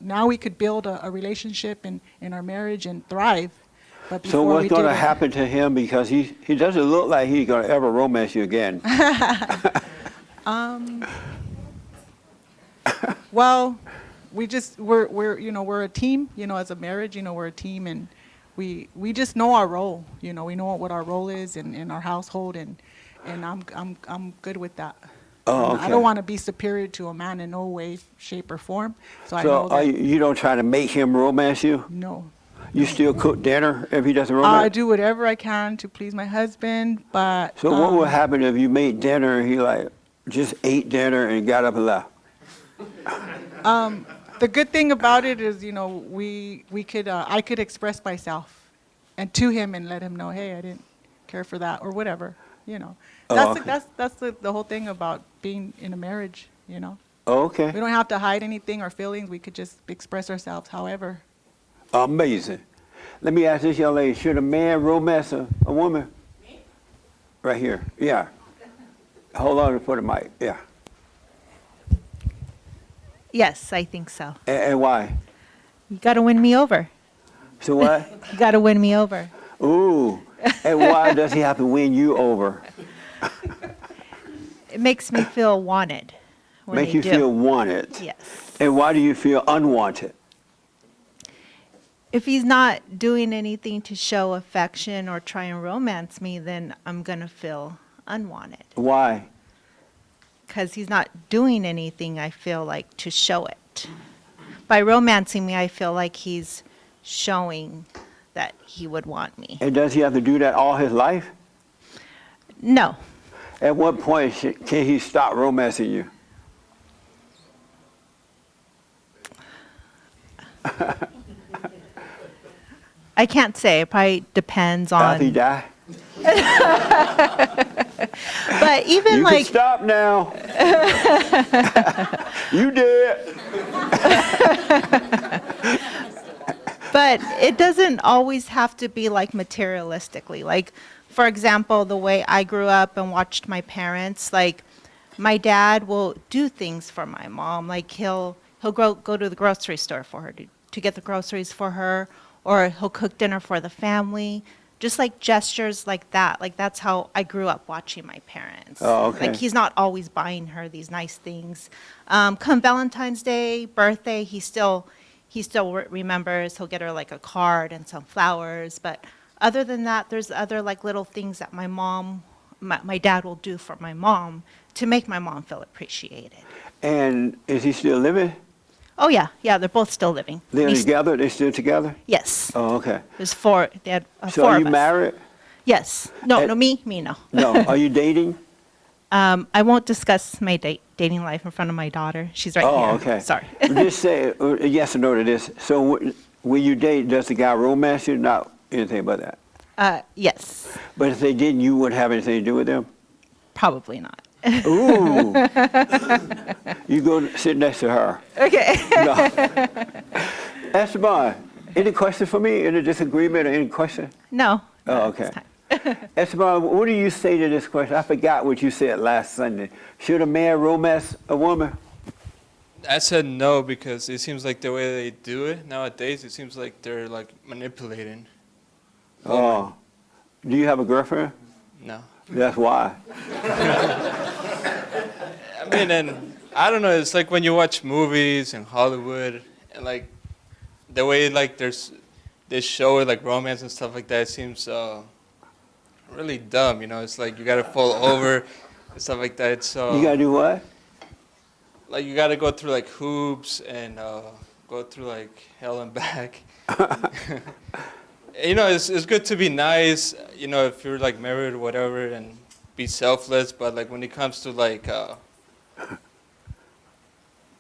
now we could build a relationship in our marriage and thrive. But So before what's we going to didn't. happen to him, because he doesn't look like he's going to ever romance you again? Well, we're you know, we're a team, you know, as a marriage, you know, we're a team, and we just know our role, you know, we know what our role is in our household, and I'm good with that. Oh, I okay. don't want to be superior to a man in no way, shape, or form. So I know So that. you don't try to make him romance you? No. You still cook dinner if he doesn't romance? I do whatever I can to please my husband, but. So what would happen if you made dinner and he like just ate dinner and got up and left? The good thing about it is, you know, we could I could express myself, and to him, and let him know, hey, I didn't care for that or whatever, you know. Oh, That's the whole thing about being in a marriage, you know. Oh, okay. We don't have to hide anything, our feelings. We could just express ourselves however. Amazing. Let me ask this young lady, should a man romance a woman? Right here, yeah. Hold on for the mic, yeah. Yes, I think so. And why? You got to win me over. So what? You got to win me over. Ooh, and why does he have to win you over? It makes me feel wanted. When Make they you do. feel wanted? Yes. And why do you feel unwanted? If he's not doing anything to show affection or try and romance me, then I'm going to feel unwanted. Why? Because he's not doing anything, I feel like, to show it. By romancing me, I feel like he's showing that he would want me. And does he have to do that all his life? No. At what point can he stop romancing you? I can't say. It probably depends After he on. die? But even You like. can stop now. You did. But it doesn't always have to be like materialistically. Like, for example, the way I grew up and watched my parents, like my dad will do things for my mom. Like he'll go to the grocery store for her to get the groceries for her, or he'll cook dinner for the family. Just like gestures like that. Like that's how I grew up watching my parents. Oh, okay. Like he's not always buying her these nice things. Come Valentine's Day, birthday, he still remembers. He'll get her like a card and some flowers. But other than that, there's other like little things that my dad will do for my mom to make my mom feel appreciated. And is he still living? Oh yeah, they're both still living. They're He's- together? They're still together? Yes. Oh, okay. There's four. They had So four are of you us. married? Yes. No, And- no, me no. No. Are you dating? I won't discuss my dating life in front of my daughter. She's right here. Oh, okay. Sorry. Just say yes or no to this. So when you date, does the guy romance you? Not anything about that. Yes. But if they didn't, you wouldn't have anything to do with them? Probably not. Ooh. You go sit next to her. Okay. No. Esteban, any question for me? Any disagreement or any question? No. Oh, okay. Esteban, what do you say to this question? I forgot what you said last Sunday. Should a man romance a woman? I said no because it seems like the way they do it nowadays, it seems like they're like manipulating. Oh. Do you have a girlfriend? No. That's why. I mean, and I don't know, it's like when you watch movies in Hollywood and like the way like they show it like romance and stuff like that, it seems really dumb, you know? It's like you gotta fall over and stuff like that. It's You gotta do what? like you gotta go through like hoops and go through like hell and back. you know, it's good to be nice, you know, if you're like married or whatever, and be selfless. But like when it comes to like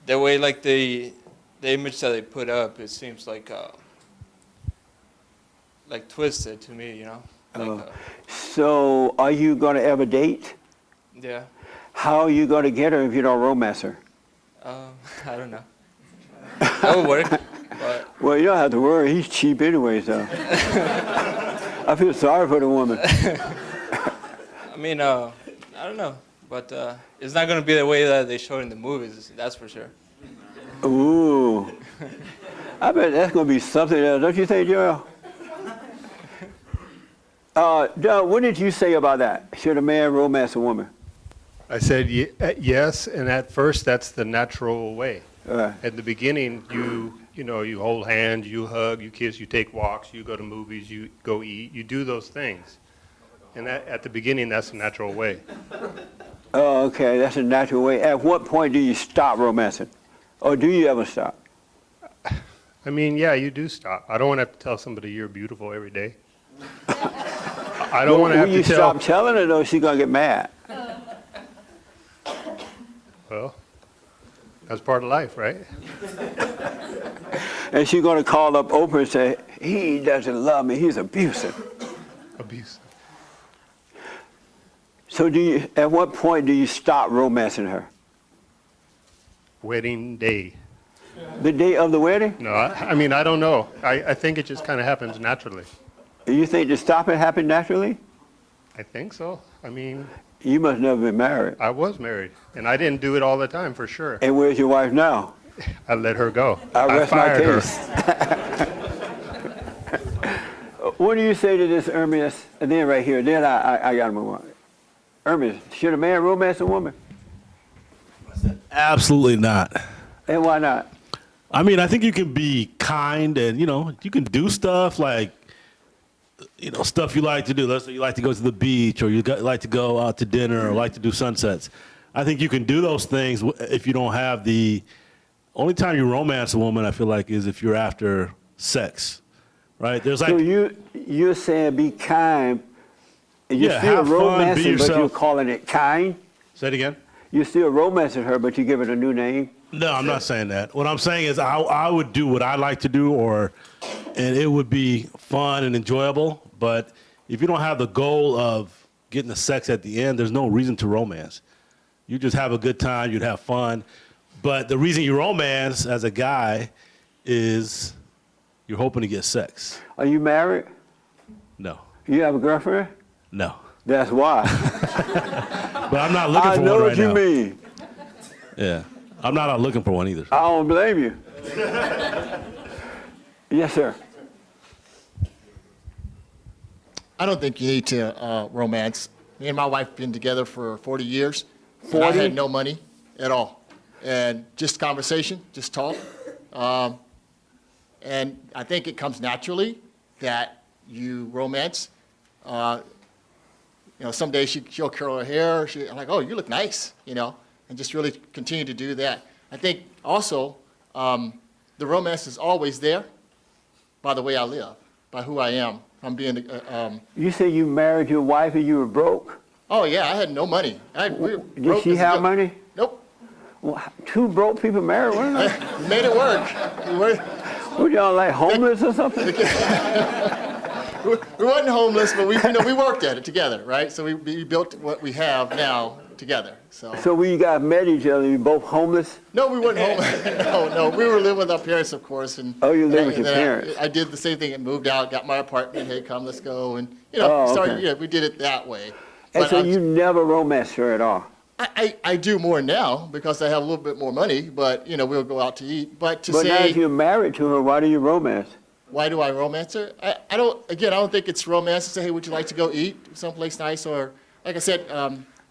the way like the image that they put up, it seems like twisted to me, you know. Like, So are you going to ever date? yeah. How are you going to get her if you don't romance her? I don't know. That would work. But Well, you don't have to worry. He's cheap anyway, so. I feel sorry for the woman. I mean, I don't know, but it's not gonna be the way that they show it in the movies. That's for sure. Ooh. I bet that's going to be something else. Don't you think, Joel? Doug, what did you say about that? Should a man romance a woman? I said yes, and at first that's the natural way. At the beginning, you know, you hold hands, you hug, you kiss, you take walks, you go to movies, you go eat, you do those things. And at the beginning, that's the natural way. Oh, okay, that's a natural way. At what point do you stop romancing? Or do you ever stop? I mean, yeah, you do stop. I don't want to have to tell somebody you're beautiful every day. I don't want to have When you to tell. stop telling her, though, she's going to get mad. Well, that's part of life, right? And she's going to call up Oprah and say, he doesn't love me, he's abusive. Abuse. So at what point do you stop romancing her? Wedding day. The day of the wedding? No, I mean, I don't know. I think it just kind of happens naturally. You think to stop it happened naturally? I think so. I mean, You must never been married. I was married, and I didn't do it all the time for sure. And where's your wife now? I let her go. I rest my fired her. case. What do you say to this, Ermias? And then right here, then I got to move on. Ermias, should a man romance a woman? Absolutely not. And why not? I mean, I think you can be kind and, you know, you can do stuff like, you know, stuff you like to do. Let's say you like to go to the beach or you like to go out to dinner or like to do sunsets. I think you can do those things if you don't have the only time you romance a woman, I feel like, is if you're after sex, right? There's like. So you're saying be kind. And you're Yeah, still have fun, be romancing, but yourself. you're calling it kind? Say it again? You're still romancing her, but you give it a new name? No, I'm not saying that. What I'm saying is I would do what I like to do, and it would be fun and enjoyable. But if you don't have the goal of getting the sex at the end, there's no reason to romance. You just have a good time, you'd have fun. But the reason you romance as a guy is you're hoping to get sex. Are you married? No. You have a girlfriend? No. That's why. But I'm not looking for one right now. I know what you mean. Yeah. I'm not out looking for one either. I don't blame you. Yes, sir. I don't think you need to romance. Me and my wife been together for 40 years. 40? And I had no money at all. And just conversation, just talk. And I think it comes naturally that you romance. You know, some days she'll curl her hair. I'm like, oh, you look nice, you know, and just really continue to do that. I think also the romance is always there by the way I live, by who I am. I'm being. You say you married your wife and you were broke? Oh yeah, I had no money. Did she have money? Nope. Well, two broke people married? What We made it work. Were y'all like homeless or something? We wasn't homeless, but we worked at it together, right? So we built what we have now together. So when you guys met each other, you both homeless? No, we weren't homeless. No, we were living with our parents, of course. And Oh, you lived with and your then parents. I did the same thing and moved out, got my apartment. Hey, come, let's go, and Oh, started. okay. Yeah, we did it that way. And But so you never romanced her at all? I do more now because I have a little bit more money. But we'll go out to eat. But But now if you're married to her, why do you romance? Why do I romance her? I don't think it's romance to say, hey, would you like to go eat someplace nice? Or, like I said,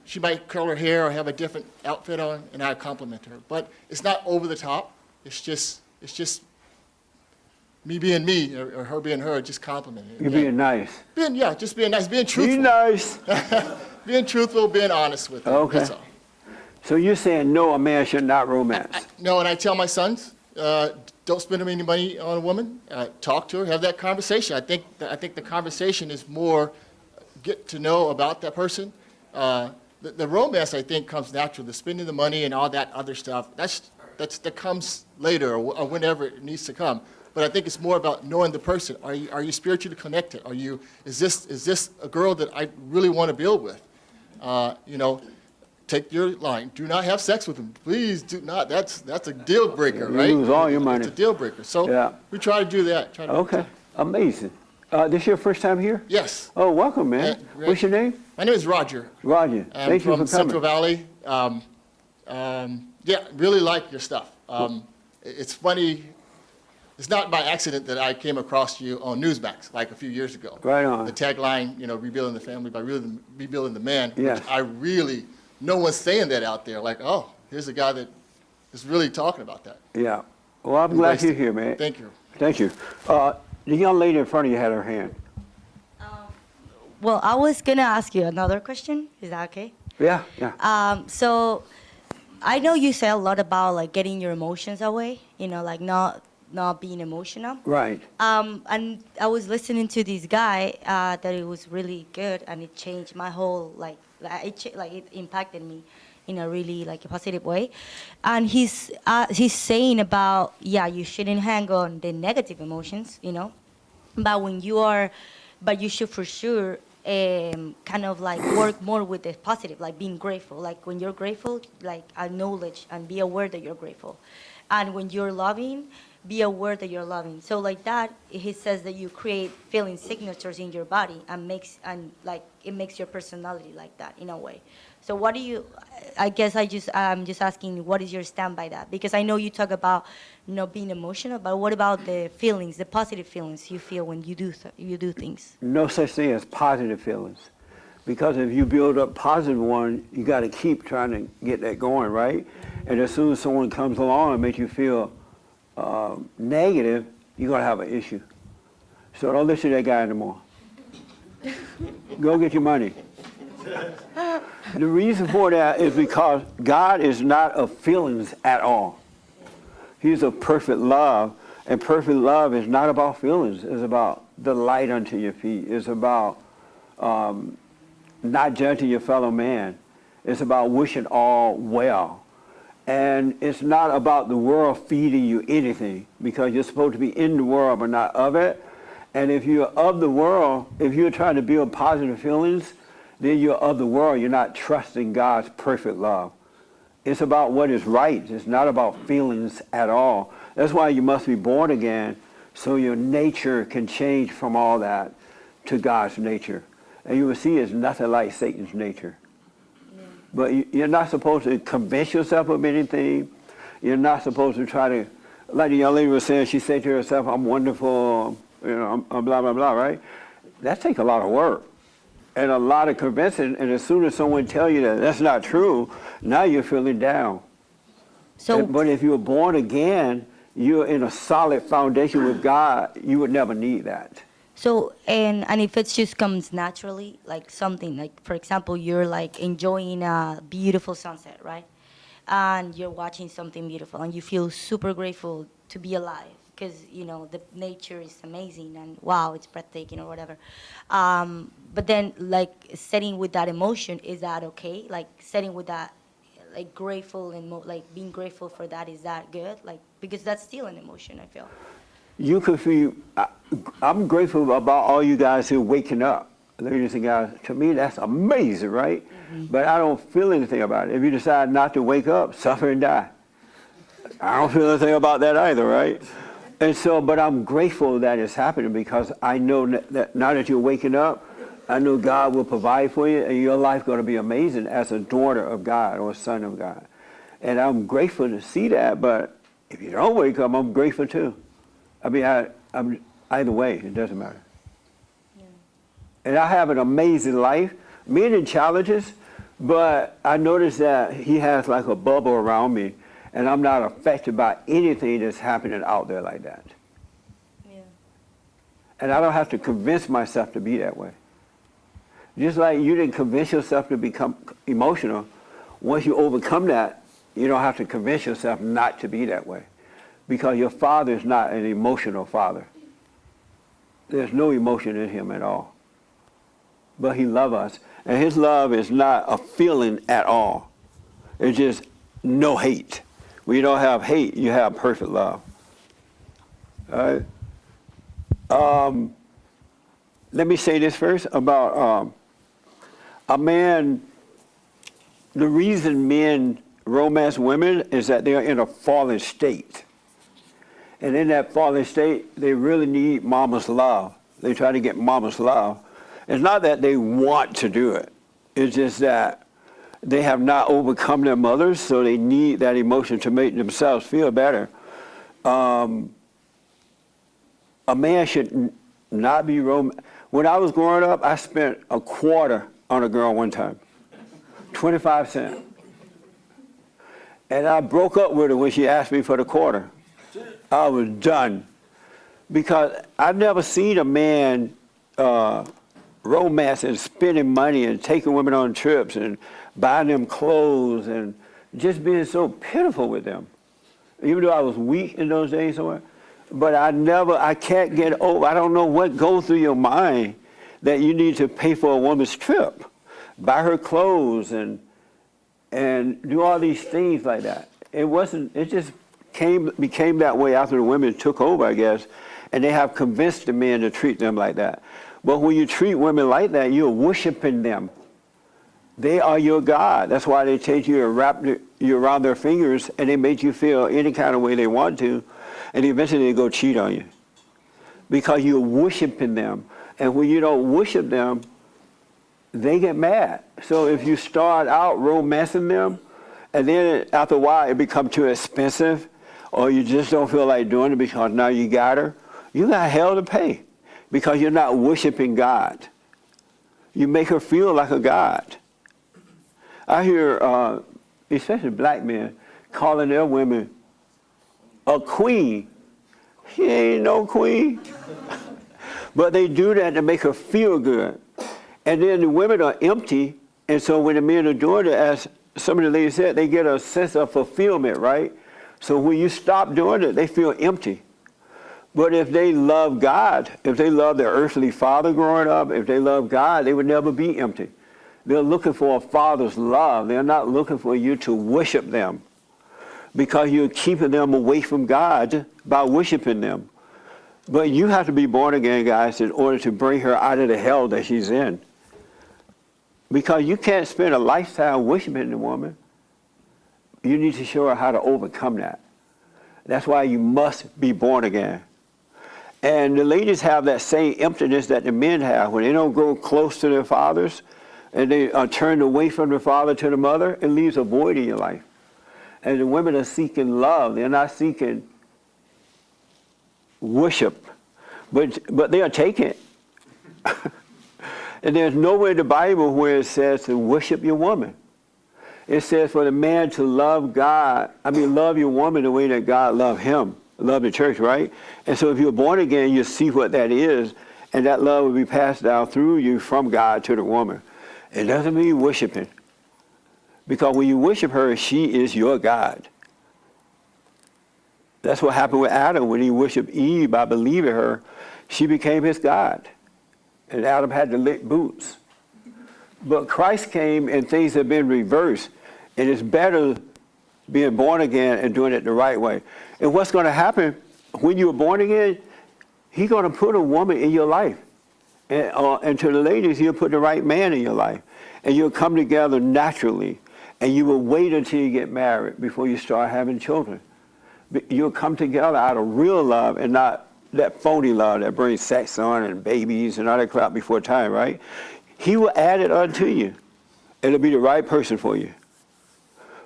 she might curl her hair or have a different outfit on, and I compliment her. But it's not over the top. It's just me being me or her being her, just complimenting. You're being nice. Just being nice, being truthful. Be nice. Being truthful, being honest with her. Okay. That's all. So you're saying no, a man should not romance? No, and I tell my sons, don't spend any money on a woman. Talk to her, have that conversation. I think the conversation is more get to know about that person. The romance, I think, comes natural. The spending the money and all that other stuff, that comes later or whenever it needs to come. But I think it's more about knowing the person. Are you spiritually connected? Is this a girl that I really want to build with? Take your line. Do not have sex with them. Please do not. That's a deal breaker, right? You lose all your money. It's a deal breaker. So we try to do that. Okay, amazing. This your first time here? Yes. Oh, welcome, man. What's your name? My name is Roger. Roger. Thank you for from coming. Central Valley. Really like your stuff. It's funny. It's not by accident that I came across you on Newsmax like a few years ago. Right on. The tagline, rebuilding the family by rebuilding the man. Yes. Which no one's saying that out there. Like, oh, here's a guy that is really talking about that. Yeah. Well, I'm glad you're here, man. Thank you. Thank you. The young lady in front of you had her hand. Well, I was gonna ask you another question. Is that okay? Yeah, yeah. So I know you say a lot about like getting your emotions away, like not being emotional. Right. And I was listening to this guy that it was really good, and it changed my whole it impacted me in a really a positive way. And he's saying about you shouldn't hang on the negative emotions, but you should for sure kind of work more with the positive, like being grateful. Like when you're grateful, acknowledge and be aware that you're grateful. And when you're loving, be aware that you're loving. So like that, he says that you create feeling signatures in your body and it makes your personality like that in a way. So what do you? I guess I'm just asking, what is your stand by that? Because I know you talk about not being emotional, but what about the feelings, the positive feelings you feel when you do things? No such thing as positive feelings, because if you build up positive one, you got to keep trying to get that going, right? And as soon as someone comes along and makes you feel negative, you're gonna have an issue. So don't listen to that guy anymore. Go get your money. The reason for that is because God is not of feelings at all. He's of perfect love, and perfect love is not about feelings. It's about the light unto your feet. It's about not judging your fellow man. It's about wishing all well. And it's not about the world feeding you anything, because you're supposed to be in the world but not of it. And if you're of the world, if you're trying to build positive feelings, then you're of the world. You're not trusting God's perfect love. It's about what is right. It's not about feelings at all. That's why you must be born again, so your nature can change from all that to God's nature. And you will see it's nothing like Satan's nature. But you're not supposed to convince yourself of anything. You're not supposed to try to, like the young lady was saying, she said to herself, I'm wonderful, I'm blah, blah, blah, right? That takes a lot of work and a lot of convincing. And as soon as someone tells you that that's not true, now you're feeling down. But if you're born again, you're in a solid foundation with God, you would never need that. So, and if it just comes naturally, like something, like for example, you're enjoying a beautiful sunset, right? And you're watching something beautiful and you feel super grateful to be alive because, the nature is amazing and wow, it's breathtaking or whatever. But then setting with that emotion, is that okay? Setting with that, grateful and being grateful for that, is that good? Because that's still an emotion, I feel. You could feel, I'm grateful about all you guys who are waking up. Ladies and guys, to me, that's amazing, right? Mm-hmm. But I don't feel anything about it. If you decide not to wake up, suffer and die. I don't feel anything about that either, right? And so, but I'm grateful that it's happening because I know that now that you're waking up, I know God will provide for you and your life going to be amazing as a daughter of God or a son of God. And I'm grateful to see that, but if you don't wake up, I'm grateful too. I mean, I'm either way, it doesn't matter. Yeah. And I have an amazing life, many challenges, but I notice that he has like a bubble around me, and I'm not affected by anything that's happening out there like that. Yeah. And I don't have to convince myself to be that way. Just like you didn't convince yourself to become emotional, once you overcome that, you don't have to convince yourself not to be that way. because your father is not an emotional father. There's no emotion in him at all. But he loves us. And his love is not a feeling at all. It's just no hate. When you don't have hate, you have perfect love. All right? Let me say this first about a man. The reason men romance women is that they're in a fallen state. And in that fallen state, they really need mama's love. They try to get mama's love. It's not that they want to do it. It's just that they have not overcome their mothers, so they need that emotion to make themselves feel better. A man should not be When I was growing up, I spent a quarter on a girl one time, 25 cents. And I broke up with her when she asked me for the quarter. I was done. Because I've never seen a man romance and spending money and taking women on trips and buying them clothes and just being so pitiful with them. Even though I was weak in those days, but I can't get over, I don't know what goes through your mind that you need to pay for a woman's trip, buy her clothes and do all these things like that. It just became that way after the women took over, I guess, and they have convinced the men to treat them like that. But when you treat women like that, you're worshiping them. They are your God. That's why they take you and wrap you around their fingers, and they make you feel any kind of way they want to, and eventually they go cheat on you. Because you're worshiping them. And when you don't worship them, they get mad. So if you start out romancing them, and then after a while it becomes too expensive, or you just don't feel like doing it because now you got her, you got hell to pay because you're not worshiping God. You make her feel like a god. I hear, especially black men, calling their women a queen. She ain't no queen. But they do that to make her feel good. And then the women are empty, and so when the men are doing it, as some of the ladies said, they get a sense of fulfillment, right? So when you stop doing it, they feel empty. But if they love God, if they love their earthly father growing up, if they love God, they would never be empty. They're looking for a father's love. They're not looking for you to worship them because you're keeping them away from God by worshiping them. But you have to be born again, guys, in order to bring her out of the hell that she's in. Because you can't spend a lifetime worshiping the woman. You need to show her how to overcome that. That's why you must be born again. And the ladies have that same emptiness that the men have. When they don't grow close to their fathers and they are turned away from the father to the mother, it leaves a void in your life. And the women are seeking love. They're not seeking worship. But they are taking it. And there's nowhere in the Bible where it says to worship your woman. It says for the man to love love your woman the way that God loved him, love the church, right? And so if you're born again, you see what that is, and that love will be passed down through you from God to the woman. It doesn't mean worshiping. Because when you worship her, she is your God. That's what happened with Adam when he worshiped Eve by believing her. She became his God. And Adam had to lick boots. But Christ came and things have been reversed. And it's better being born again and doing it the right way. And what's going to happen when you're born again, he's going to put a woman in your life. And to the ladies, he'll put the right man in your life. And you'll come together naturally. And you will wait until you get married before you start having children. You'll come together out of real love and not that phony love that brings sex on and babies and all that crap before time, right? He will add it unto you. It'll be the right person for you.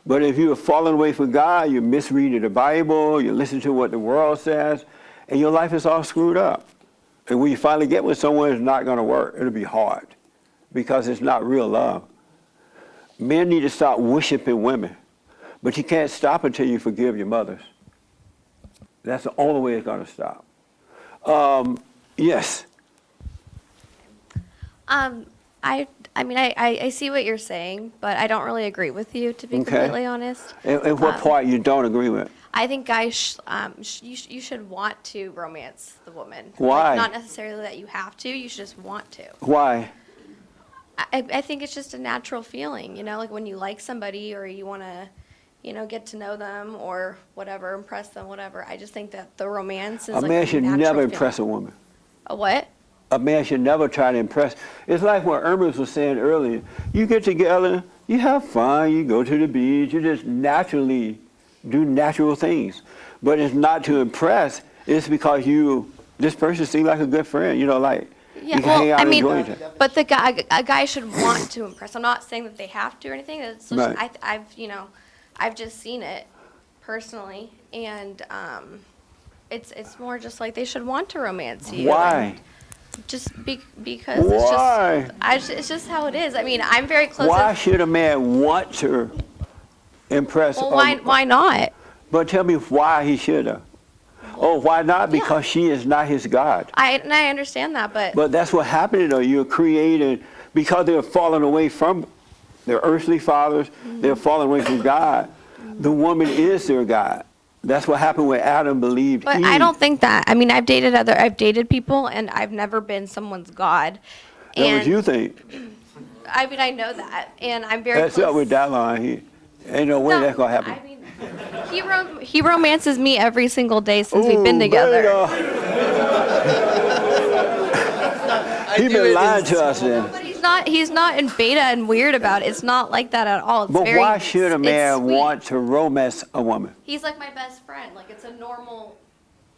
But if you are falling away from God, you're misreading the Bible, you listen to what the world says, and your life is all screwed up. And when you finally get with someone, it's not going to work. It'll be hard because it's not real love. Men need to stop worshiping women, but you can't stop until you forgive your mothers. That's the only way it's going to stop. Yes. I see what you're saying, but I don't really agree with you, to be completely honest. And what part you don't agree with? I think guys, you should want to romance the woman. Why? Like, not necessarily that you have to. You should just want to. Why? I think it's just a natural feeling, like when you like somebody or you want to, get to know them or whatever, impress them, whatever. I just think that the romance is A like man a should natural never feeling. impress a woman. A what? A man should never try to impress. It's like what Irma was saying earlier. You get together, you have fun, you go to the beach, you just naturally do natural things. But it's not to impress, it's because this person seems like a good friend, like Yeah, you can hang out and enjoy each other. but a guy should want to impress. I'm not saying that they have to or anything. It's just, Right. I've just seen it personally, and it's more just like they should want to romance you. Why? Just because Why? it's just how it is. I mean, I'm very close. Why with, should a man want to impress? well, why not? But tell me why he should have. Oh, why not? Because she is not his God. I understand that, but But that's what happened, though. You're created because they're falling away from their earthly fathers. They're falling away from God. The woman is their God. That's what happened when Adam believed But Eve. I don't think that. I mean, I've dated people, and I've never been someone's God. That's what And you think. I mean, I know that, and I'm very That's close. up with that line. Ain't no way No, that's gonna happen. I mean, he romances me every single day since we've been together. He been lying to us then. But he's not in beta and weird about it. It's not like that at all. It's But very, why should a it's man sweet. want to romance a woman? He's like my best friend. Like, it's a normal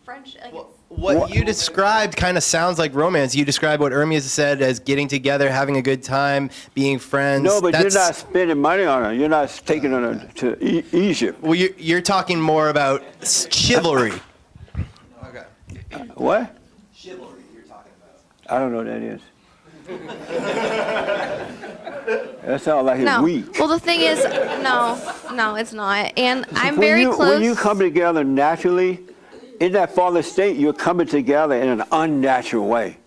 friendship. Like, What you described kind of sounds like romance. You described what Ermias said as getting together, having a good time, being friends. No, but That's- you're not spending money on her. You're not taking her to Egypt. Well, you're talking more about chivalry. What? Chivalry, you're talking about. I don't know what that is. That sounds like it's no. weak. Well, the thing is, no, it's not. And I'm When very you- close. When you come together naturally, in that fallen state, you're coming together in an unnatural way.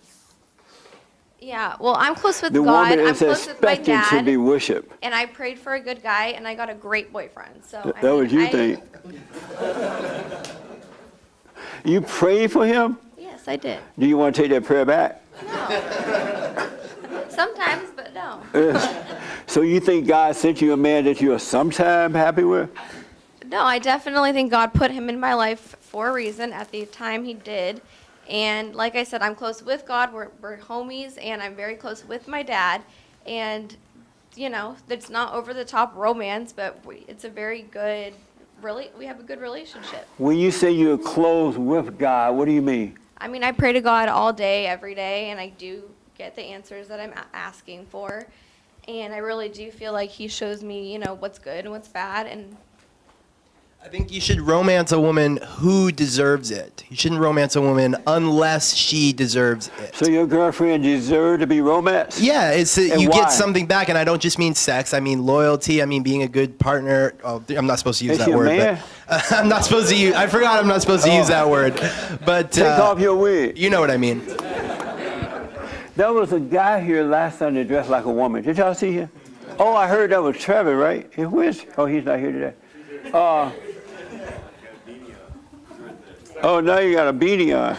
Yeah, well, I'm close with The God. woman I'm is close with my expected to dad. be worshipped. And I prayed for a good guy, and I got a great boyfriend. So That's what you think. You prayed for him? Yes, I did. Do you want to take that prayer back? Sometimes, but no. So you think God sent you a man that you are sometime happy with? No, I definitely think God put him in my life for a reason at the time he did. And like I said, I'm close with God. We're homies, and I'm very close with my dad. And, it's not over the top romance, but it's a very good, we have a good relationship. When you say you're close with God, what do you mean? I mean, I pray to God all day, every day, and I do get the answers that I'm asking for. And I really do feel like he shows me, what's good and what's bad. And I think you should romance a woman who deserves it. You shouldn't romance a woman unless she deserves it. So your girlfriend deserves to be romanced? Yeah, it's And you why? get something back, and I don't just mean sex. I mean loyalty. I mean being a good partner. Oh, I'm not supposed to use Is that she a word. man? But, I'm not supposed to use. I forgot I'm not supposed to use that word. But Take off your wig. You know what I mean. There was a guy here last Sunday dressed like a woman. Did y'all see him? Oh, I heard that was Trevor, right? Where's? Oh, he's not here today. Oh, now you got a beanie on.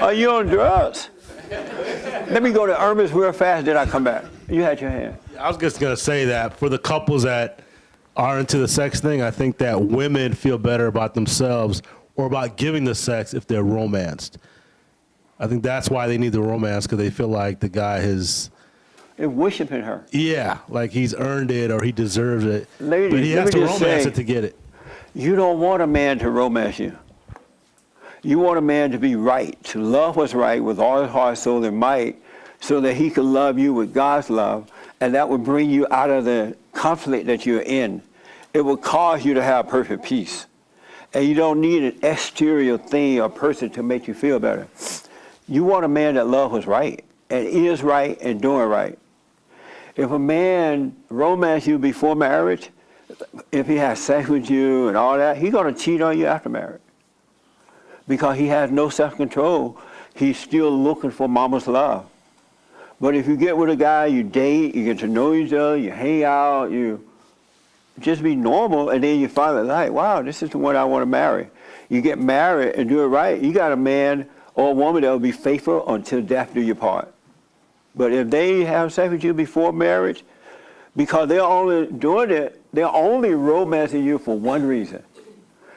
Are you on drugs? Let me go to Irma's real fast, then I come back. You had your hand. I was just going to say that for the couples that are into the sex thing, I think that women feel better about themselves or about giving the sex if they're romanced. I think that's why they need the romance, because they feel like the guy is... They're worshiping her. Yeah, like he's earned it or he deserves it. Ladies, but he let has me to just romance say, it to get it. You don't want a man to romance you. You want a man to be right, to love what's right with all his heart, soul, and might, so that he can love you with God's love, and that will bring you out of the conflict that you're in. It will cause you to have perfect peace. And you don't need an exterior thing or person to make you feel better. You want a man that loves what's right, and is right, and doing right. If a man romances you before marriage, if he has sex with you and all that, he's going to cheat on you after marriage. Because he has no self-control. He's still looking for mama's love. But if you get with a guy, you date, you get to know each other, you hang out, just be normal, and then you finally like, wow, this is the one I want to marry. You get married and do it right. You got a man or a woman that will be faithful until death do you part. But if they have sex with you before marriage, because they're only doing it, they're only romancing you for one reason.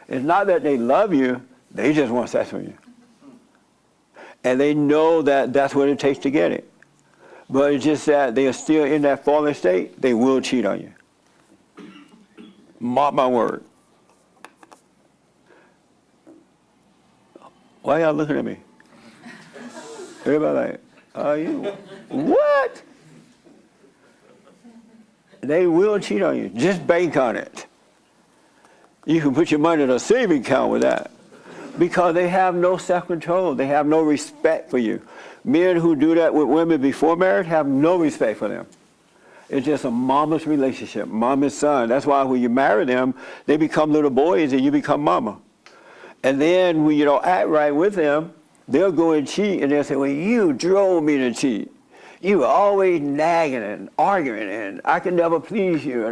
It's not that they love you, they just want sex with you. And they know that that's what it takes to get it. But it's just that they are still in that fallen state, they will cheat on you. Mark my word. Why y'all looking at me? Everybody like, are you? What? They will cheat on you. Just bank on it. You can put your money in a saving account with that. Because they have no self-control. They have no respect for you. Men who do that with women before marriage have no respect for them. It's just a mama's relationship, mom and son. That's why when you marry them, they become little boys and you become mama. And then when you don't act right with them, they'll go and cheat, and they'll say, well, you drove me to cheat. You were always nagging and arguing, and I could never please you,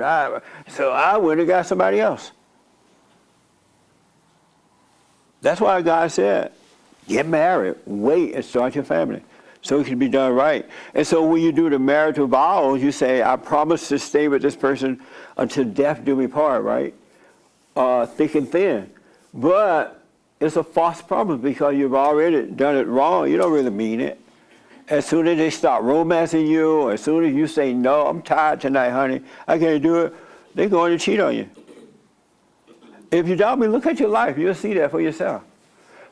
so I went and got somebody else. That's why God said, get married, wait, and start your family, so it can be done right. And so when you do the marital vows, you say, I promise to stay with this person until death do me part, right? Thick and thin. But it's a false promise because you've already done it wrong. You don't really mean it. As soon as they start romancing you, or as soon as you say, no, I'm tired tonight, honey, I can't do it, they're going to cheat on you. If you doubt me, look at your life. You'll see that for yourself.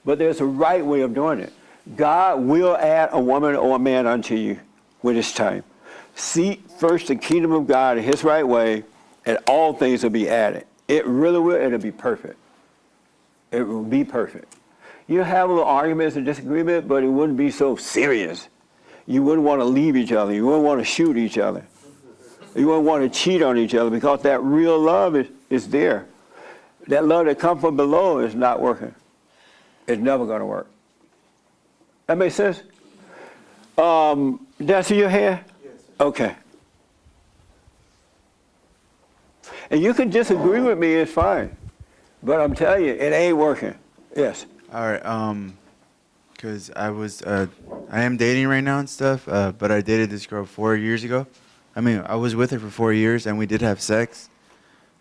But there's a right way of doing it. God will add a woman or a man unto you when it's time. Seek first the kingdom of God in his right way, and all things will be added. It really will, and it'll be perfect. It will be perfect. You'll have little arguments and disagreement, but it wouldn't be so serious. You wouldn't want to leave each other. You wouldn't want to shoot each other. You wouldn't want to cheat on each other because that real love is there. That love that comes from below is not working. It's never going to work. That makes sense? Did I see your hair? Yes. Okay. And you can disagree with me, it's fine. But I'm telling you, it ain't working. Yes. All right. Because I am dating right now and stuff, but I dated this girl 4 years ago. I mean, I was with her for 4 years, and we did have sex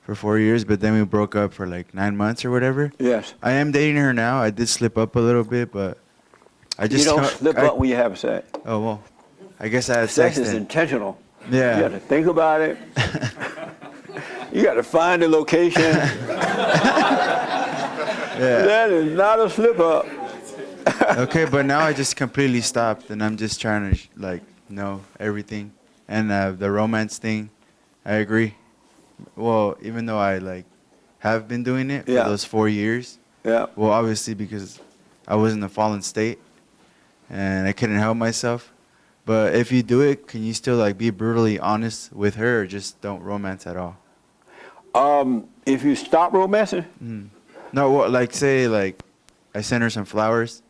for 4 years, but then we broke up for like 9 months or whatever. Yes. I am dating her now. I did slip up a little bit, but I just... You don't slip up when you have sex. Oh, well, I guess I had sex is then. intentional. Yeah. You got to think about it. You got to find the location. Yeah. That is not a slip up. Okay, but now I just completely stopped, and I'm just trying to like know everything, and the romance thing, I agree. Well, even though I like have been doing it for those 4 years. Yeah. Well, obviously because I was in a fallen state, and I couldn't help myself. But if you do it, can you still like be brutally honest with her, or just don't romance at all? If you stop romancing. No, well, like say like I sent her some flowers,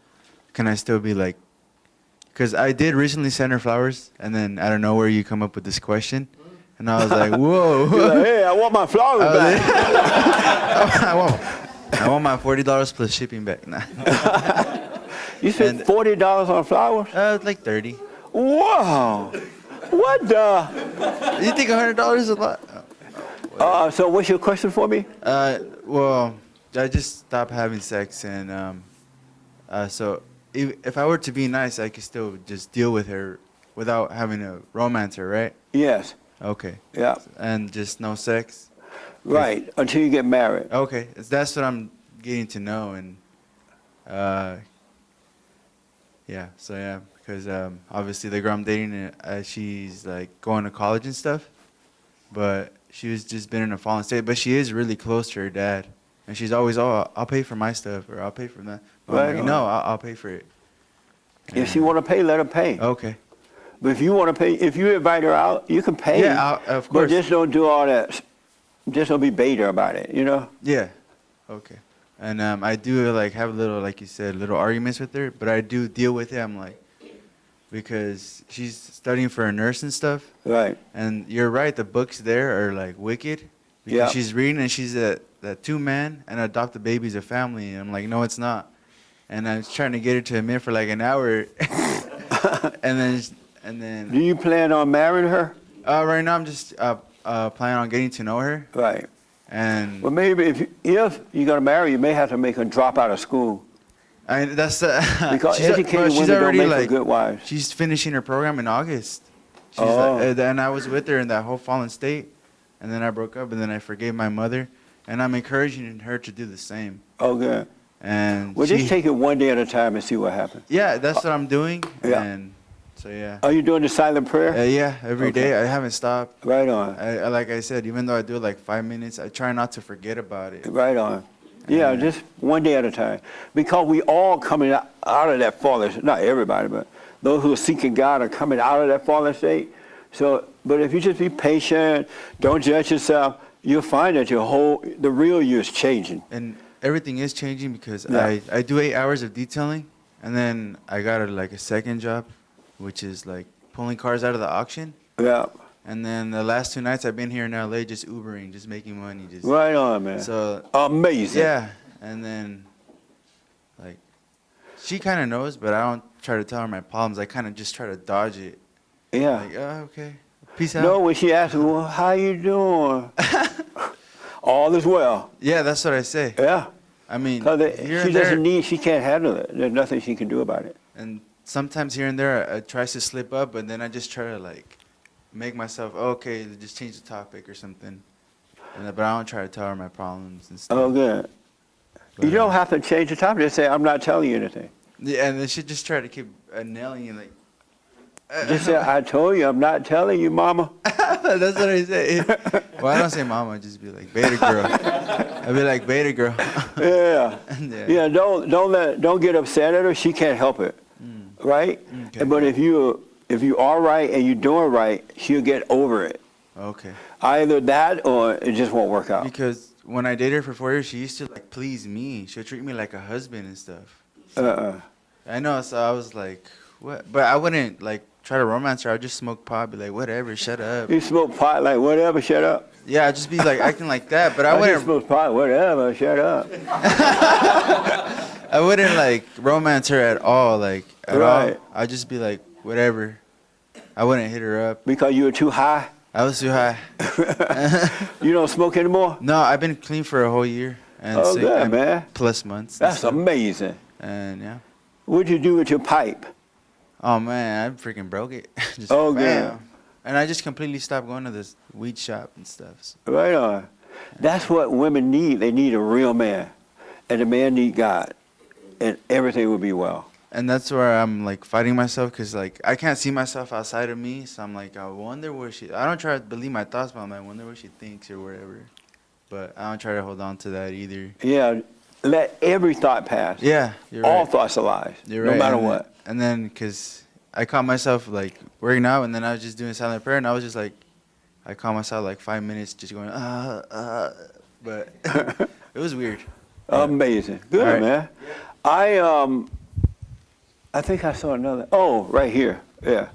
can I still be like, because I did recently send her flowers, and then out of nowhere you come up with this question, and I was like, whoa. You're like, hey, I want my flowers back. I want my $40 plus shipping back. Nah. You spent $40 on flowers? Like 30. Wow. What the? You think $100 is a lot? So what's your question for me? Well, I just stopped having sex, and so if I were to be nice, I could still just deal with her without having to romance her, right? Yes. Okay. Yeah. And just no sex? Right, until you get married. Okay, that's what I'm getting to know, and because obviously the girl I'm dating, she's like going to college and stuff, but she was just been in a fallen state, but she is really close to her dad, and she's always, I'll pay for my stuff, or I'll pay for that. But I'm like, no, I'll pay for it. If she want to pay, let her pay. Okay. But if you want to pay, if you invite her out, you can pay. Yeah, of course. But just don't do all that. Just don't be beta about it, you know? Yeah. Okay. And I do like have little, like you said, little arguments with her, but I do deal with it. I'm like, because she's studying for a nurse and stuff. Right. And you're right, the books there are like wicked, Because Yeah. she's reading and she's that 2 men and adopt the baby's a family. And I'm like, no, it's not. And I was trying to get her to admit for like an hour. and then. Do you plan on marrying her? Right now I'm just planning on getting to know her. Right. And Well, maybe if you're going to marry, you may have to make her drop out of school. that's Because she's, educated women don't make for good wives. She's finishing her program in August. She's Oh. and I was with her in that whole fallen state, and then I broke up, and then I forgave my mother, and I'm encouraging her to do the same. Oh, good. And Well, just take it one day at a time and see what happens. Yeah, that's what I'm doing. Yeah. And so yeah. Are you doing the silent prayer? Yeah, every day. Okay. I haven't stopped. Right on. I like I said, even though I do it like 5 minutes, I try not to forget about it. Right on. Yeah, just one day at a time. Because we all coming out of that fallen, not everybody, but those who are seeking God are coming out of that fallen state. So, but if you just be patient, don't judge yourself, you'll find that the real you is changing. And everything is changing because Yeah. I do 8 hours of detailing, and then I got a second job, which is like pulling cars out of the auction. Yeah. And then the last 2 nights I've been here in LA just Ubering, just making money. Just Right on, man. So amazing. Yeah. And then like she kind of knows, but I don't try to tell her my problems. I kind of just try to dodge it. Yeah. Like, okay. Peace out. No, when she asks, well, how you doing? All is well. Yeah, that's what I say. Yeah. I mean, here she and there, she can't handle it. There's nothing she can do about it. and sometimes here and there I tries to slip up, but then I just try to like make myself okay, just change the topic or something. But I don't try to tell her my problems and stuff. Oh, good. You don't have to change the topic. Just say, I'm not telling you anything. Yeah, and then she just try to keep nailing you like. Just say, I told you, I'm not telling you, mama. That's what I say. Well, I don't say mama. I just be like beta girl. I be like beta girl. Yeah. Yeah. Yeah. Don't get upset at her. She can't help it. Right. Okay. But if you are right and you're doing right, she'll get over it. Okay. Either that or it just won't work out. Because when I dated her for 4 years, she used to like please me. She'll treat me like a husband and stuff. I know. So I was like, what? But I wouldn't like try to romance her. I'd just smoke pot, be like, whatever, shut up. You smoke pot like whatever, shut up. Yeah, I'd just be like acting like that. But I just wouldn't. smoke pot, whatever, shut up. I wouldn't like romance her at all. Like at Right. all. I'd just be like, whatever. I wouldn't hit her up. Because you were too high? I was too high. You don't smoke anymore? No, I've been clean for a whole year. And Oh, good, and man. plus months. and That's stuff. amazing. And yeah. What'd you do with your pipe? Oh man, I freaking broke it. Just Oh, good. bam. And I just completely stopped going to this weed shop and stuff. So. Right on. That's what women need. They need a real man. And the man need God. And everything will be well. And that's where I'm like fighting myself because like I can't see myself outside of me. So I'm like, I wonder where she. I don't try to believe my thoughts, but I'm like, I wonder what she thinks or whatever. But I don't try to hold on to that either. Yeah. Let every thought pass. Yeah, you're All right. thoughts are lies. You're no right. matter and what. Then, and then because I caught myself like working out, and then I was just doing silent prayer, and I was just like, I caught myself like 5 minutes just going but it was weird. Amazing. Good, All right. man. I think I saw another. Oh, right here. Yeah.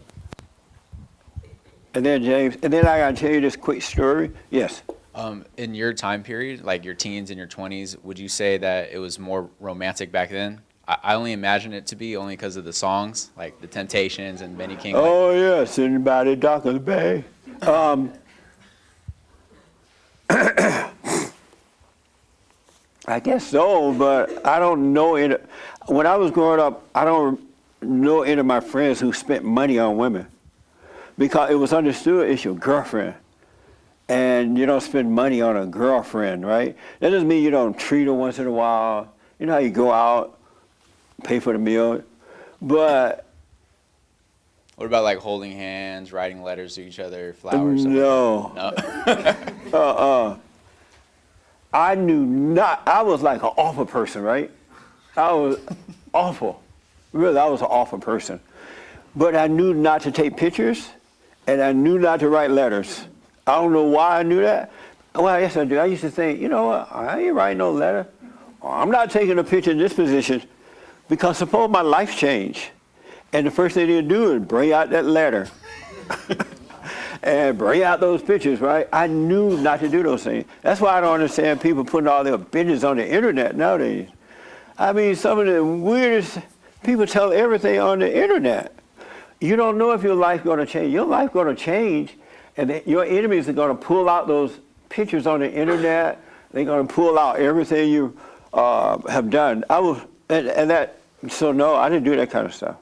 And then James. And then I got to tell you this quick story. Yes. In your time period, like your teens and your 20s, would you say that it was more romantic back then? I only imagine it to be only because of the songs, like The Temptations and Benny King. Oh, yes. Anybody Dawkins Bay. I guess so, but I don't know it. When I was growing up, I don't know any of my friends who spent money on women because it was understood it's your girlfriend. And you don't spend money on a girlfriend, right? That doesn't mean you don't treat her once in a while. You know how you go out, pay for the meal. But What about like holding hands, writing letters to each other, flowers? no. No. I knew not. I was like an awful person, right? I was awful. Really, I was an awful person. But I knew not to take pictures, and I knew not to write letters. I don't know why I knew that. Well, yes, I do. I used to think, you know what? I ain't writing no letter. I'm not taking a picture in this position because suppose my life changed, and the first thing they'll do is bring out that letter. and bring out those pictures, right? I knew not to do those things. That's why I don't understand people putting all their business on the internet nowadays. I mean, some of the weirdest people tell everything on the internet. You don't know if your life's going to change. Your life's going to change, and your enemies are going to pull out those pictures on the internet. They're going to pull out everything you have done. So no, I didn't do that kind of stuff.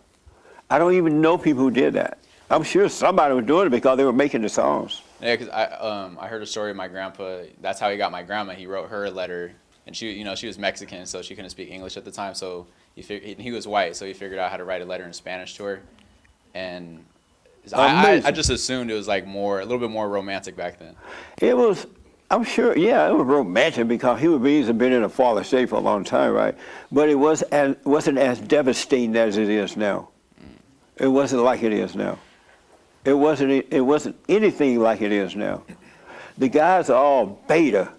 I don't even know people who did that. I'm sure somebody was doing it because they were making the songs. Yeah, because I heard a story of my grandpa. That's how he got my grandma. He wrote her a letter, and she was Mexican, so she couldn't speak English at the time. So he was white, so he figured out how to write a letter in Spanish to her. And I just assumed it was like a little bit more romantic back then. It was, I'm sure, yeah, it was romantic because human beings have been in a fallen state for a long time, right? But it wasn't as devastating as it is now. It wasn't like it is now. It wasn't anything like it is now. The guys are all beta.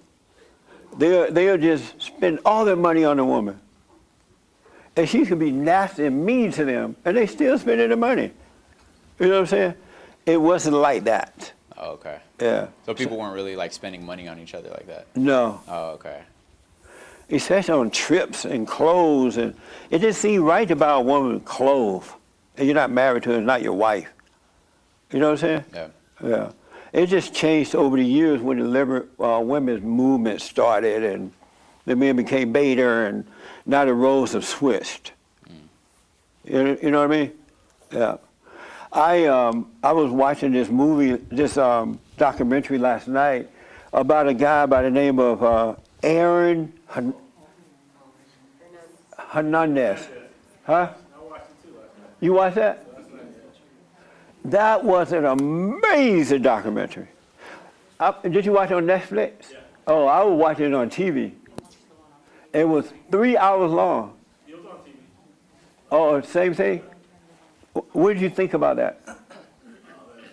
They'll just spend all their money on a woman. And she could be nasty and mean to them, and they still spending the money. You know what I'm saying? It wasn't like that. Oh, okay. Yeah. So people weren't really like spending money on each other like that? No. Oh, okay. Especially on trips and clothes, and it didn't seem right to buy a woman clothes, and you're not married to her, not your wife. You know what I'm saying? Yeah. Yeah. It just changed over the years when the women's movement started, and the men became beta, and now the roles have switched. You know what I mean? Yeah. I was watching this movie, this documentary last night about a guy by the name of Aaron Hernandez. Huh? You watched that? That was an amazing documentary. Did you watch it on Netflix? Yeah. Oh, I was watching it on TV. It was 3 hours long. It was on TV. Oh, same thing? What did you think about that? That's funny.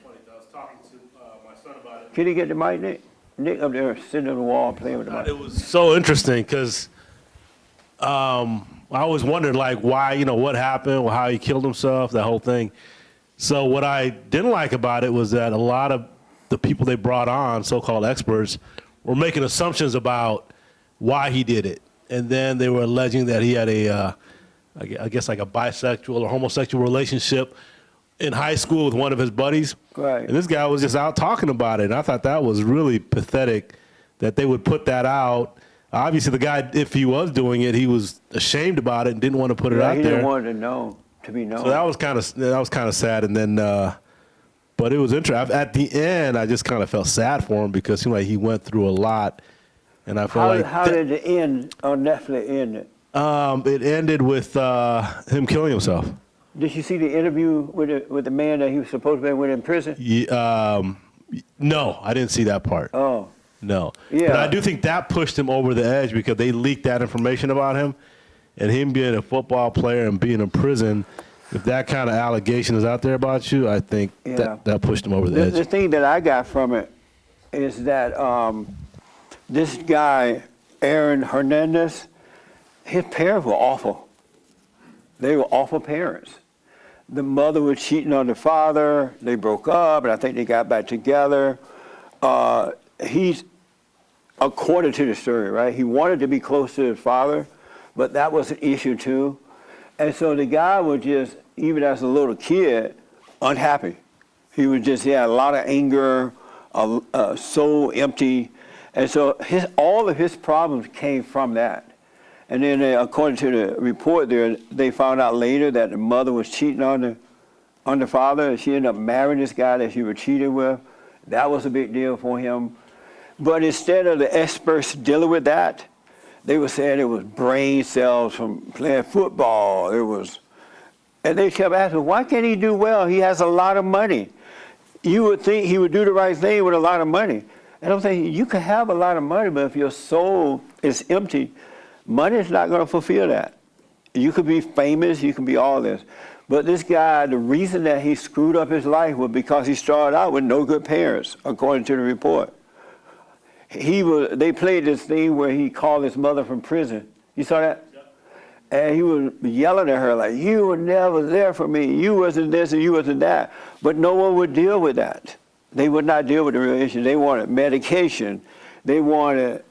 I was talking to my son about it. Can you get the mic, Nick? Nick up there sitting on the wall playing with the mic. It was so interesting because I always wondered, like, why, what happened, how he killed himself, that whole thing. So what I didn't like about it was that a lot of the people they brought on, so-called experts, were making assumptions about why he did it. And then they were alleging that he had I guess like a bisexual or homosexual relationship in high school with one of his buddies. Right. And this guy was just out talking about it. And I thought that was really pathetic that they would put that out. Obviously, the guy, if he was doing it, he was ashamed about it and didn't want to put it out he there. didn't want to be known. So that was kind of sad. And then, but it was interesting. At the end, I just kind of felt sad for him because it seemed like he went through a lot. And I felt how did it end on Netflix? End it? It ended with him killing himself. Did you see the interview with the man that he was supposed to be with in prison? No, I didn't see that part. Oh. No. Yeah. But I do think that pushed him over the edge because they leaked that information about him. And him being a football player and being in prison, if that kind of allegation is out there about you, I think that pushed him over the edge. The thing that I got from it is that this guy, Aaron Hernandez, his parents were awful. They were awful parents. The mother was cheating on the father. They broke up, and I think they got back together. He's, according to the story, right, he wanted to be close to his father, but that was an issue too. And so the guy was just, even as a little kid, unhappy. He was just, he had a lot of anger, so empty. And so all of his problems came from that. And then according to the report there, they found out later that the mother was cheating on the father, and she ended up marrying this guy that she was cheating with. That was a big deal for him. But instead of the experts dealing with that, they were saying it was brain cells from playing football. And they kept asking, why can't he do well? He has a lot of money. You would think he would do the right thing with a lot of money. And I'm thinking, you can have a lot of money, but if your soul is empty, money is not going to fulfill that. You could be famous, you can be all this. But this guy, the reason that he screwed up his life was because he started out with no good parents, according to the report. They played this thing where he called his mother from prison. You saw that? Yeah. And he was yelling at her like, you were never there for me. You wasn't this and you wasn't that. But no one would deal with that. They would not deal with the real issue. They wanted medication. They wanted,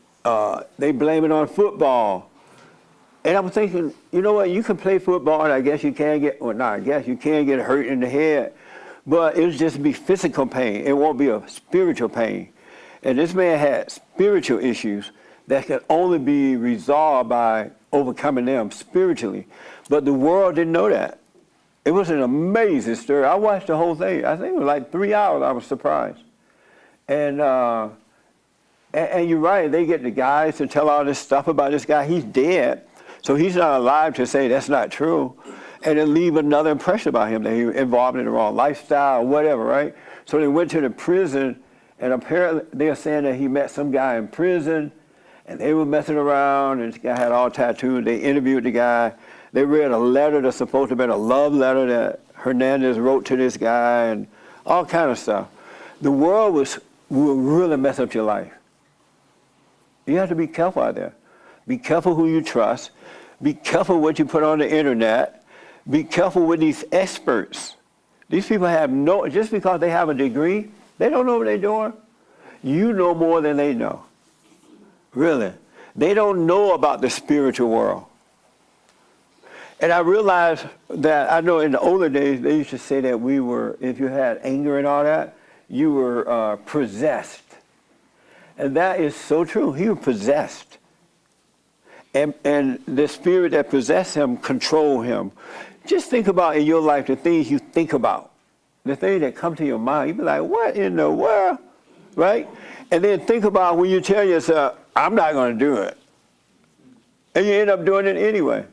they blame it on football. And I'm thinking, you know what, you can play football and I guess you can get, well not I guess, you can get hurt in the head, but it'll just be physical pain. It won't be a spiritual pain. And this man had spiritual issues that could only be resolved by overcoming them spiritually. But the world didn't know that. It was an amazing story. I watched the whole thing. I think it was like 3 hours. I was surprised. And you're right. They get the guys to tell all this stuff about this guy. He's dead. So he's not alive to say that's not true. And then leave another impression about him, that he was involved in the wrong lifestyle or whatever, right? So they went to the prison, and apparently they're saying that he met some guy in prison, and they were messing around, and this guy had all tattoos. They interviewed the guy. They read a letter that's supposed to have been a love letter that Hernandez wrote to this guy, and all kind of stuff. The world will really mess up your life. You have to be careful out there. Be careful who you trust. Be careful what you put on the internet. Be careful with these experts. These people have no, just because they have a degree, they don't know what they're doing. You know more than they know. Really. They don't know about the spiritual world. And I realized that, I know in the older days, they used to say that we were, if you had anger and all that, you were possessed. And that is so true. He was possessed. And the spirit that possessed him controlled him. Just think about in your life the things you think about, the things that come to your mind. You be like, what in the world, right? And then think about when you tell yourself, I'm not going to do it. And you end up doing it anyway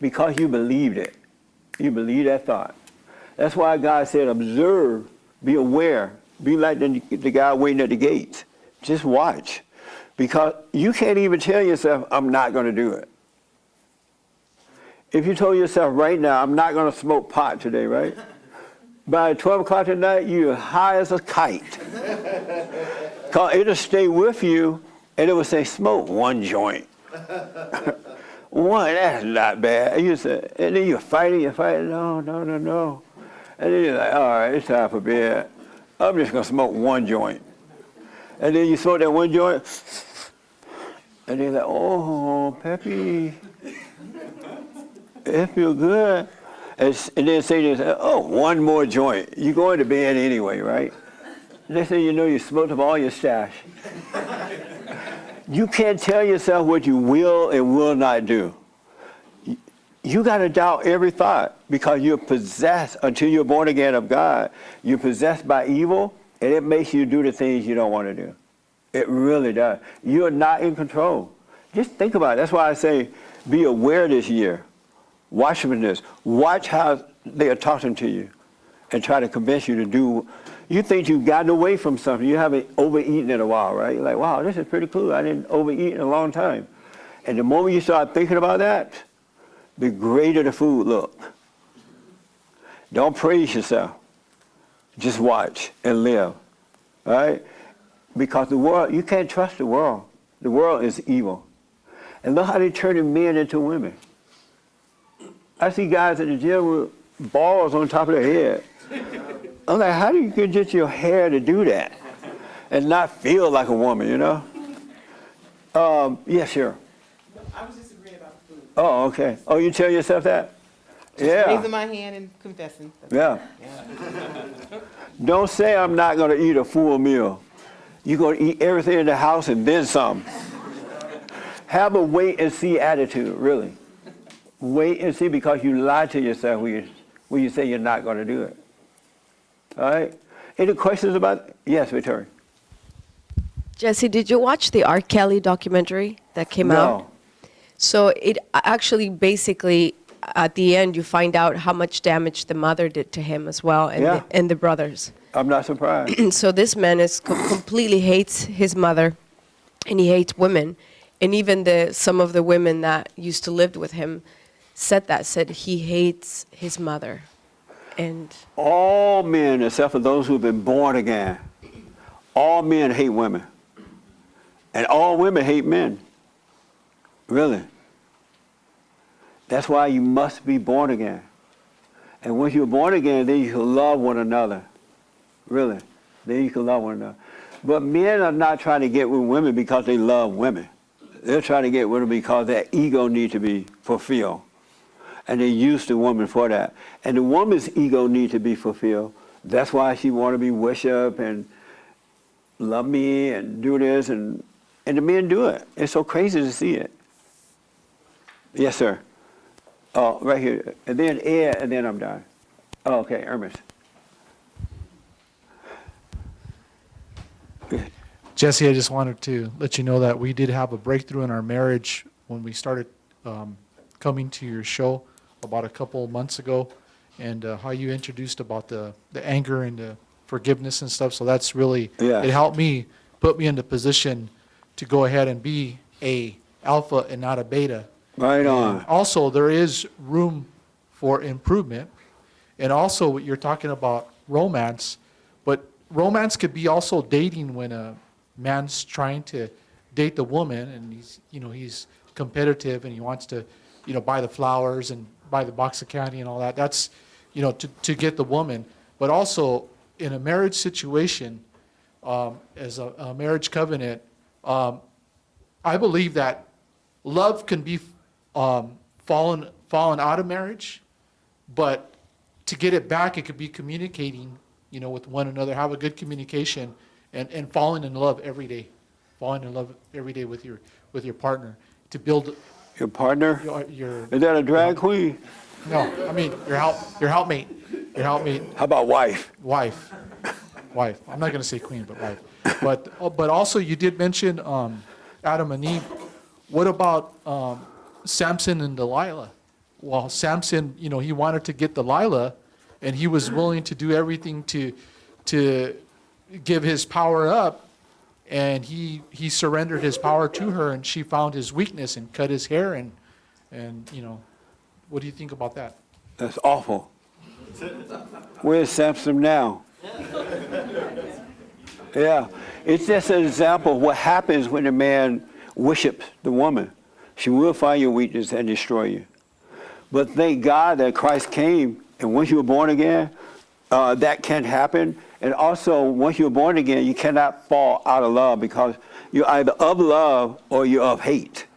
because you believed it. You believe that thought. That's why God said, observe, be aware, be like the guy waiting at the gates. Just watch. Because you can't even tell yourself, I'm not going to do it. If you told yourself right now, I'm not going to smoke pot today, right? By 12 o'clock at night, you're high as a kite. Because it'll stay with you, and it will say, smoke one joint. One, that's not bad. And then you're fighting, no. And then you're like, all right, it's time for bed. I'm just going to smoke one joint. And then you smoke that one joint, and they're like, oh, Peppy, it feels good. And then say, oh, one more joint. You going to bed anyway, right? Next thing you know, you smoked up all your stash. You can't tell yourself what you will and will not do. You got to doubt every thought because you're possessed until you're born again of God. You're possessed by evil, and it makes you do the things you don't want to do. It really does. You're not in control. Just think about it. That's why I say be aware this year. Watch from this. Watch how they are talking to you and try to convince you to do. You think you've gotten away from something. You haven't overeaten in a while, right? You're like, wow, this is pretty cool. I didn't overeat in a long time. And the moment you start thinking about that, the greater the food look. Don't praise yourself. Just watch and live, all right? Because the world, you can't trust the world. The world is evil. And look how they're turning men into women. I see guys at the gym with balls on top of their head. I'm like, how do you get your hair to do that and not feel like a woman, you know? Yeah, sure. I was just agreeing about the food. Oh, okay. Oh, you tell yourself that? Yeah. Raising my hand and confessing. Yeah. Don't say I'm not going to eat a full meal. You're going to eat everything in the house and then some. Have a wait and see attitude, really. Wait and see because you lie to yourself when you say you're not going to do it. All right? Any questions about it? Yes, Victoria. Jesse, did you watch the R. Kelly documentary that came out? No. So it actually basically, at the end, you find out how much damage the mother did to him as well and the brothers. I'm not surprised. So this man is completely hates his mother, and he hates women. And even some of the women that used to live with him said he hates his mother. And all men, except for those who have been born again, all men hate women. And all women hate men. Really. That's why you must be born again. And once you're born again, then you can love one another. Really. Then you can love one another. But men are not trying to get with women because they love women. They're trying to get with them because their ego needs to be fulfilled. And they use the woman for that. And the woman's ego needs to be fulfilled. That's why she want to be worshiped and love me and do this. And the men do it. It's so crazy to see it. Yes, sir. Oh, right here. And then Ed, and then I'm done. Oh, okay, Ernest. Jesse, I just wanted to let you know that we did have a breakthrough in our marriage when we started coming to your show about a couple of months ago, and how you introduced about the anger and the forgiveness and stuff. So that's really, Yes. it helped me, put me in the position to go ahead and be a alpha and not a beta. Right on. And also, there is room for improvement. And also, what you're talking about romance, but romance could be also dating when a man's trying to date the woman, and he's competitive and he wants to, buy the flowers and buy the box of candy and all that. That's, to get the woman. But also, in a marriage situation, as a marriage covenant, I believe that love can be fallen out of marriage, but to get it back, it could be communicating, with one another, have a good communication, and falling in love every day, with your partner, to build your partner. Your Is that a drag queen? No, I mean your helpmate. How about wife? Wife. I'm not going to say queen, but wife. But also you did mention Adam and Eve. What about Samson and Delilah? Well, Samson, he wanted to get Delilah, and he was willing to do everything to give his power up, and he surrendered his power to her, and she found his weakness and cut his hair, and what do you think about that? That's awful. Where's Samson now? Yeah, it's just an example of what happens when a man worships the woman. She will find your weakness and destroy you. But thank God that Christ came, and once you were born again, that can happen. And also, once you're born again, you cannot fall out of love, because you're either of love or you're of hate.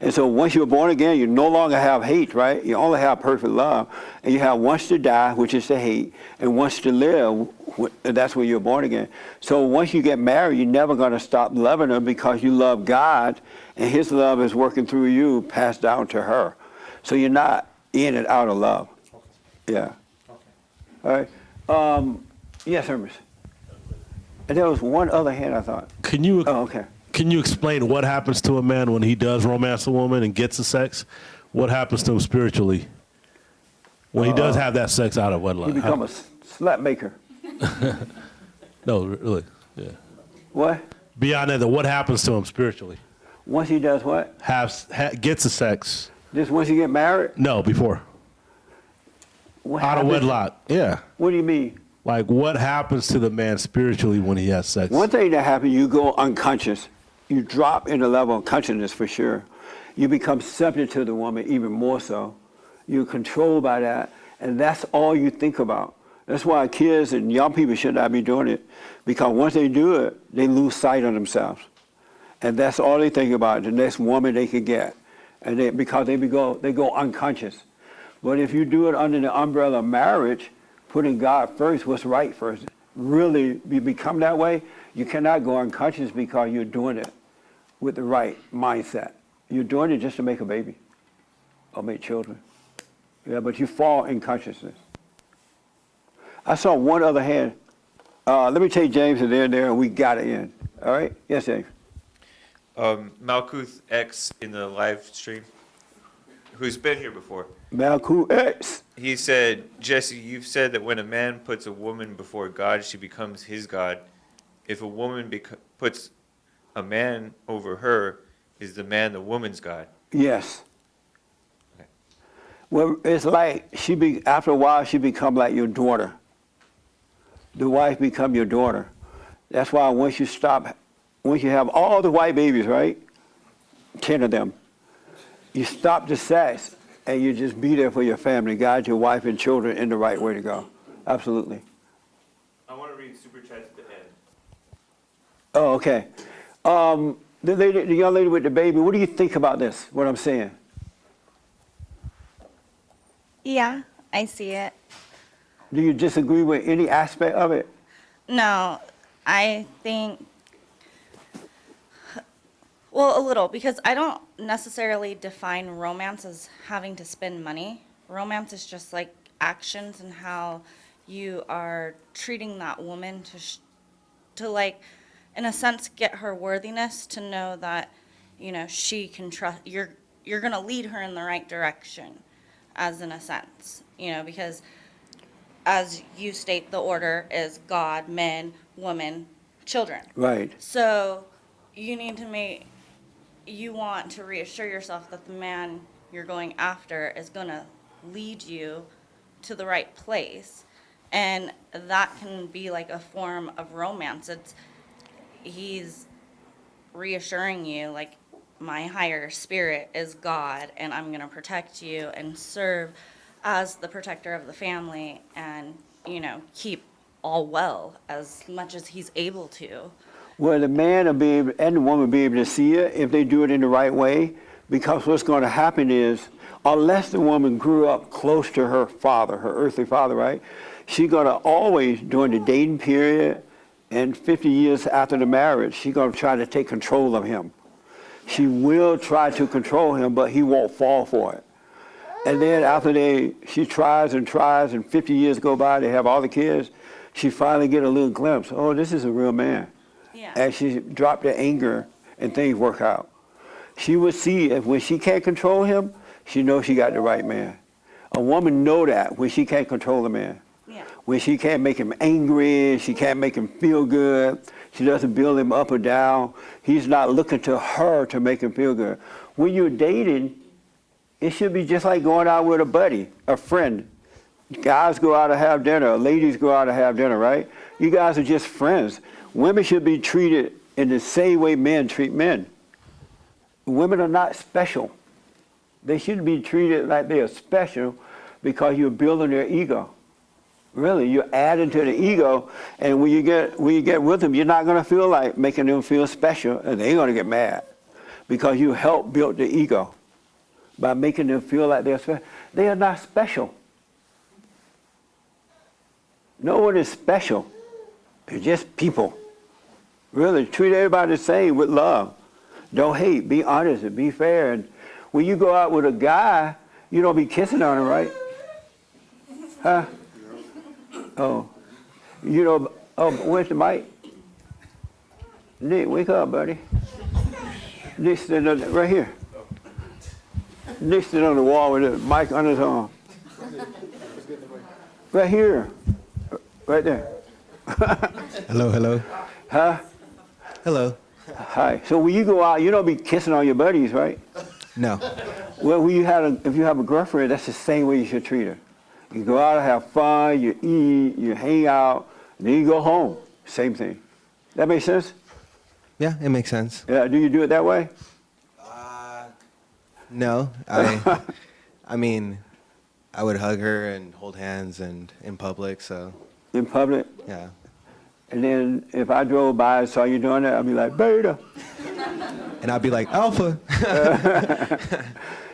And so once you're born again, you no longer have hate, right? You only have perfect love. And you have once to die, which is the hate, and once to live, that's when you're born again. So once you get married, you're never going to stop loving her, because you love God, and his love is working through you, passed down to her. So you're not in and out of love. Yeah. All right. Yes, Hermes. And there was one other hand, I thought. Can you? Oh, okay. Can you explain what happens to a man when he does romance a woman and gets the sex? What happens to him spiritually when he does have that sex out of wedlock? You become a slut maker. No, really. Yeah. What? Beyond that, what happens to him spiritually? Once he does what? Gets the sex. Just once you get married? No, before. What out of happens? wedlock. Yeah. What do you mean? Like, what happens to the man spiritually when he has sex? One thing that happens, you go unconscious. You drop in the level of consciousness for sure. You become subject to the woman even more so. You're controlled by that, and that's all you think about. That's why kids and young people should not be doing it, because once they do it, they lose sight of themselves. And that's all they think about, the next woman they can get. And because they go unconscious. But if you do it under the umbrella of marriage, putting God first, what's right first, really you become that way, you cannot go unconscious, because you're doing it with the right mindset. You're doing it just to make a baby or make children. Yeah, but you fall in consciousness. I saw one other hand. Let me take James and there, and we got it in. All right? Yes, James. Malkuth X in the live stream, who's been here before. Malkuth X. He said, Jesse, you've said that when a man puts a woman before God, she becomes his God. If a woman puts a man over her, is the man the woman's God? Yes. Okay. Well, it's like after a while, she become like your daughter. The wife become your daughter. That's why once you have all the white babies, right? 10 of them. You stop the sex, and you just be there for your family, guide your wife and children in the right way to go. Absolutely. I want to read Super Chats at the end. Oh, okay. The young lady with the baby, what do you think about this, what I'm saying? Yeah, I see it. Do you disagree with any aspect of it? No, I think, well, a little, because I don't necessarily define romance as having to spend money. Romance is just like actions and how you are treating that woman to like, in a sense, get her worthiness, to know that, you know, she can trust, you're gonna lead her in the right direction, as in a sense, you know, because as you state, the order is God, men, woman, children. Right. So you want to reassure yourself that the man you're going after is gonna lead you to the right place. And that can be like a form of romance. He's reassuring you, like, my higher spirit is God, and I'm gonna protect you and serve as the protector of the family, and, you know, keep all well as much as he's able to. Well, the man will be able, and the woman will be able to see it if they do it in the right way, because what's going to happen is, unless the woman grew up close to her father, her earthly father, right, she's going to always, during the dating period and 50 years after the marriage, she's going to try to take control of him. She will try to control him, but he won't fall for it. And then after she tries and tries, and 50 years go by, they have all the kids, she finally get a little glimpse, oh, this is a real man. Yeah. And she dropped the anger, and things work out. She would see if when she can't control him, she knows she got the right man. A woman know that when she can't control the man. Yeah. When she can't make him angry, she can't make him feel good, she doesn't build him up or down, he's not looking to her to make him feel good. When you're dating, it should be just like going out with a buddy, a friend. Guys go out to have dinner, ladies go out to have dinner, right? You guys are just friends. Women should be treated in the same way men treat men. Women are not special. They shouldn't be treated like they are special because you're building their ego. Really, you're adding to the ego, and when you get with them, you're not going to feel like making them feel special, and they're going to get mad because you help build the ego by making them feel like they're special. They are not special. No one is special. They're just people. Really, treat everybody the same with love. Don't hate. Be honest and be fair. And when you go out with a guy, you don't be kissing on him, right? Huh? Oh. You know, oh, where's the mic? Nick, wake up, buddy. Nick's sitting right here. Nick's sitting on the wall with the mic under his arm. Right here. Right there. Hello, hello. Huh? Hello. Hi. So when you go out, you don't be kissing on your buddies, right? No. Well, if you have a girlfriend, that's the same way you should treat her. You go out and have fun, you eat, you hang out, and then you go home. Same thing. That makes sense? Yeah, it makes sense. Yeah. Do you do it that way? No, I mean, I would hug her and hold hands and in public, so. In public? Yeah. And then if I drove by and saw you doing that, I'd be like, Beta. And I'd be like, Alpha.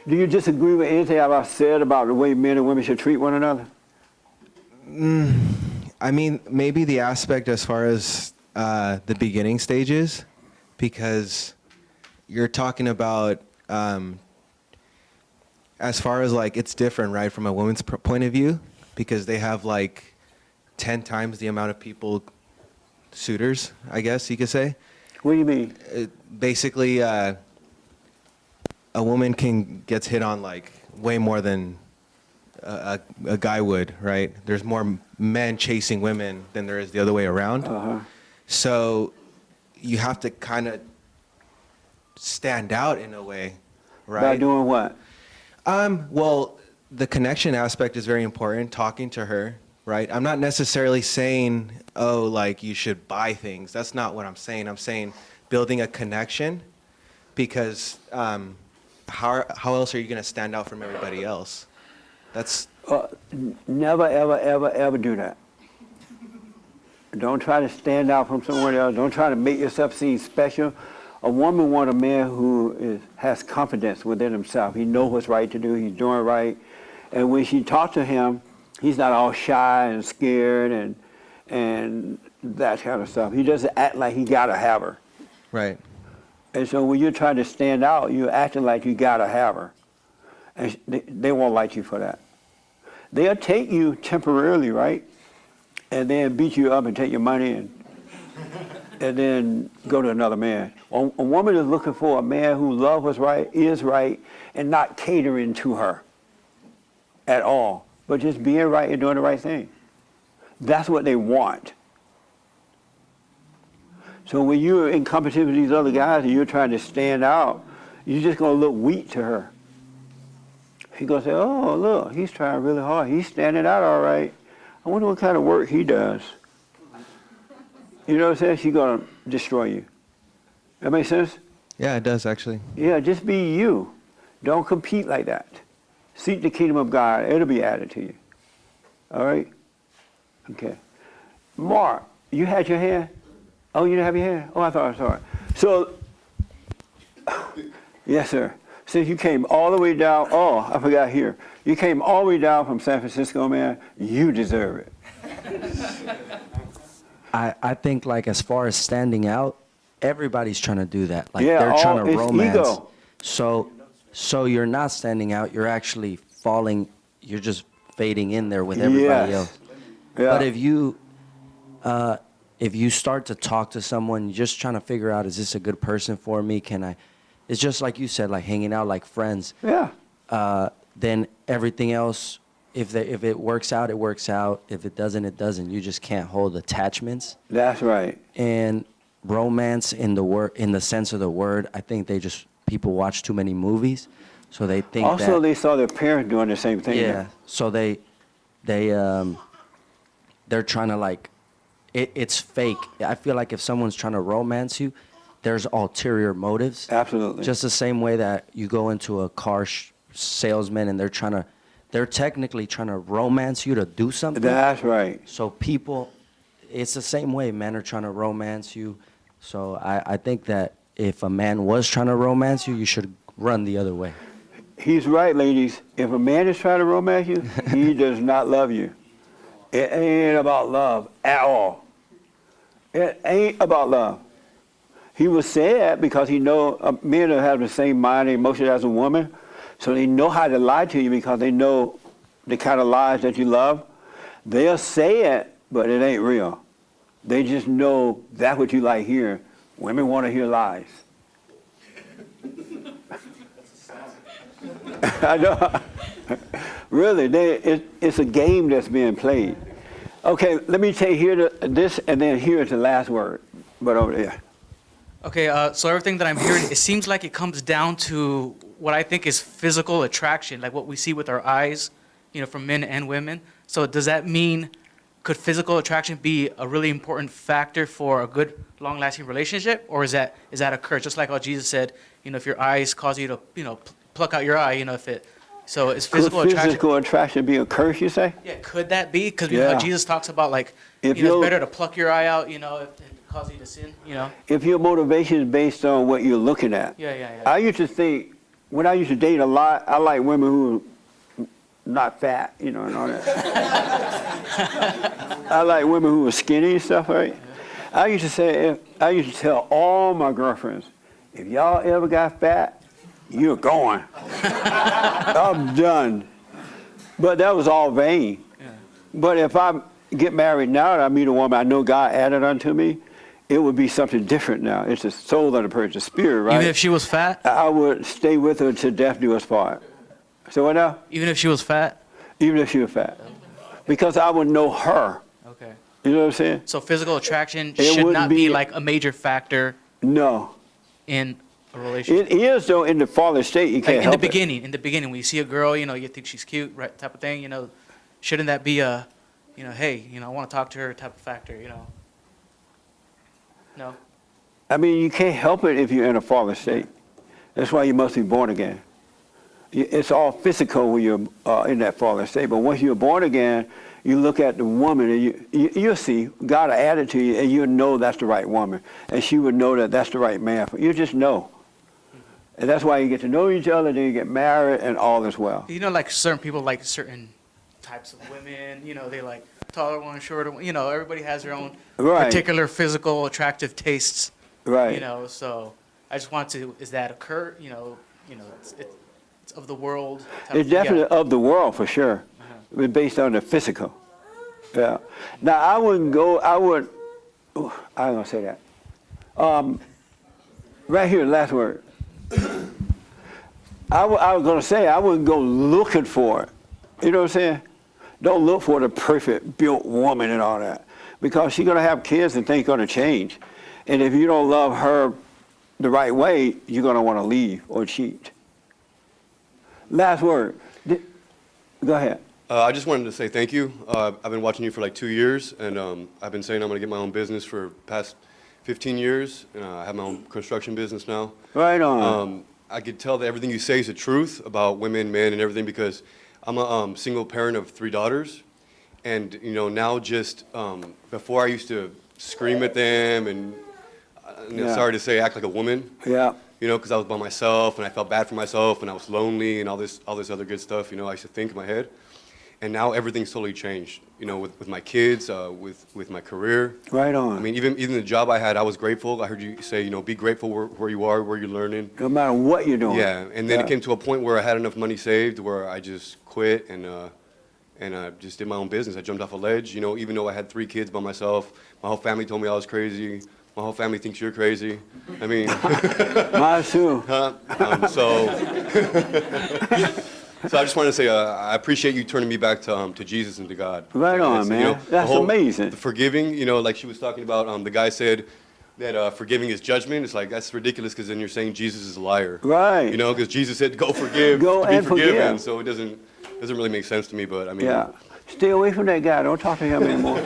Do you disagree with anything I've said about the way men and women should treat one another? I mean, maybe the aspect as far as the beginning stages, because you're talking about, as far as like, it's different, right, from a woman's point of view, because they have like 10 times the amount of people, suitors, I guess you could say. What do you mean? Basically, a woman gets hit on like way more than a guy would, right? There's more men chasing women than there is the other way around. Uh-huh. So you have to kind of stand out in a way, right? By doing what? Well, the connection aspect is very important, talking to her, right? I'm not necessarily saying, oh, like you should buy things. That's not what I'm saying. I'm saying building a connection, because how else are you going to stand out from everybody else? That's never, ever, ever, ever do that. Don't try to stand out from someone else. Don't try to make yourself seem special. A woman wants a man who has confidence within himself. He knows what's right to do. He's doing right. And when she talks to him, he's not all shy and scared and that kind of stuff. He doesn't act like he got to have her. Right. And so when you're trying to stand out, you're acting like you got to have her. And they won't like you for that. They'll take you temporarily, right? And then beat you up and take your money and then go to another man. A woman is looking for a man who loves what's right, is right, and not catering to her at all, but just being right and doing the right thing. That's what they want. So when you're in competition with these other guys and you're trying to stand out, you're just going to look weak to her. She's going to say, oh, look, he's trying really hard. He's standing out all right. I wonder what kind of work he does. You know what I'm saying? She's going to destroy you. That make sense? Yeah, it does actually. Yeah, just be you. Don't compete like that. Seek the kingdom of God. It'll be added to you. All right? Okay. Mark, you had your hand? Oh, you didn't have your hand? Oh, I thought I saw it. So, yes, sir. Since you came all the way down, oh, I forgot here. You came all the way down from San Francisco, man. You deserve it. I think, like, as far as standing out, everybody's trying to do that. Like, Yeah, they're trying to it's romance. ego. So you're not standing out. You're actually falling. You're just fading in there with everybody Yes. else. Yeah. But if you start to talk to someone, you're just trying to figure out, is this a good person for me? Can I? It's just like you said, like hanging out like friends. Yeah. Then everything else, if it works out, it works out. If it doesn't, it doesn't. You just can't hold attachments. That's right. And romance in the sense of the word, I think people watch too many movies, so they think Also, that, they saw their parents doing the same thing. yeah. So they're trying to like, it's fake. I feel like if someone's trying to romance you, there's ulterior motives. Absolutely. Just the same way that you go into a car salesman and they're technically trying to romance you to do something. That's right. So people, it's the same way. Men are trying to romance you. So I think that if a man was trying to romance you, you should run the other way. He's right, ladies. If a man is trying to romance you, he does not love you. It ain't about love at all. It ain't about love. He will say that because he know men have the same mind and emotion as a woman, so they know how to lie to you because they know the kind of lies that you love. They'll say it, but it ain't real. They just know that's what you like hearing. Women want to hear lies. I know. Really, it's a game that's being played. Okay, let me take here this, and then here's the last word. But over there. Okay, so everything that I'm hearing, it seems like it comes down to what I think is physical attraction, like what we see with our eyes, from men and women. So does that mean, could physical attraction be a really important factor for a good, long-lasting relationship, or is that a curse? Just like how Jesus said, if your eyes cause you to, pluck out your eye, so is physical Could attraction? physical attraction be a curse, you say? Yeah, could that be? Because Yeah. Jesus talks about If it's you'll- better to pluck your eye out, if it causes you to sin, If your motivation is based on what you're looking at. Yeah. I used to think, when I used to date a lot, I like women who were not fat, and all that. I like women who were skinny and stuff, right? I used to tell all my girlfriends, if y'all ever got fat, you're going. I'm done. But that was all vain. But if I get married now and I meet a woman I know God added unto me, it would be something different now. It's the soul of the person, the spirit, right? Even if she was fat? I would stay with her to death do us part. So what now? Even if she was fat? Even if she was fat. Because I would know her. Okay. You know what I'm saying? So physical attraction It should wouldn't not be be- like a major factor No. in a relationship. It is, though, in the fallen state. You can't Like help in the beginning, when you see a girl, you think she's cute, right, type of thing, shouldn't that be a, hey, I want to talk to her type of factor, No? I mean, you can't help it if you're in a fallen state. That's why you must be born again. It's all physical when you're in that fallen state. But once you're born again, You look at the woman, and you'll see God will add it to you, and you'll know that's the right woman, and she would know that that's the right man. You just know, and that's why you get to know each other, then you get married, and all is well. You know, like certain people like certain types of women. You know, they like taller ones, shorter ones. You know, everybody has their own Right. particular physical attractive tastes. Right. You know, so I just want to. Is that occur? You know, it's of the world. type It's of- yeah. definitely of the world for sure. It's based on the physical. Yeah. Now I wouldn't go. I ain't gonna say that. Right here, last word. I was gonna say I wouldn't go looking for it. You know what I'm saying? Don't look for the perfect built woman and all that, because she's gonna have kids and things gonna change. And if you don't love her the right way, you're gonna want to leave or cheat. Last word. Go ahead. I just wanted to say thank you. I've been watching you for like 2 years, and I've been saying I'm going to get my own business for past 15 years. I have my own construction business now. Right on. I could tell that everything you say is the truth about women, men, and everything, because I'm a single parent of 3 daughters, and now just before I used to scream at them and Yeah. sorry to say, act like a woman. Yeah. Because I was by myself and I felt bad for myself and I was lonely and all this other good stuff. I used to think in my head, and now everything's totally changed. With my kids, with my career. Right on. I mean, even the job I had, I was grateful. I heard you say, be grateful where you are, where you're learning. No matter what you're doing. Yeah, and then Yeah. it came to a point where I had enough money saved where I just quit and I just did my own business. I jumped off a ledge. Even though I had 3 kids by myself, my whole family told me I was crazy. My whole family thinks you're crazy. I mean, mine too. So I just want to say I appreciate you turning me back to Jesus and to God. Right on, It's, man. That's amazing. The forgiving, like she was talking about. The guy said that forgiving is judgment. It's like that's ridiculous because then you're saying Jesus is a liar. Right. Because Jesus said go forgive, Go to be and forgiven. forgive. So it doesn't really make sense to me. But I mean, Yeah. Stay away from that guy. Don't talk to him anymore.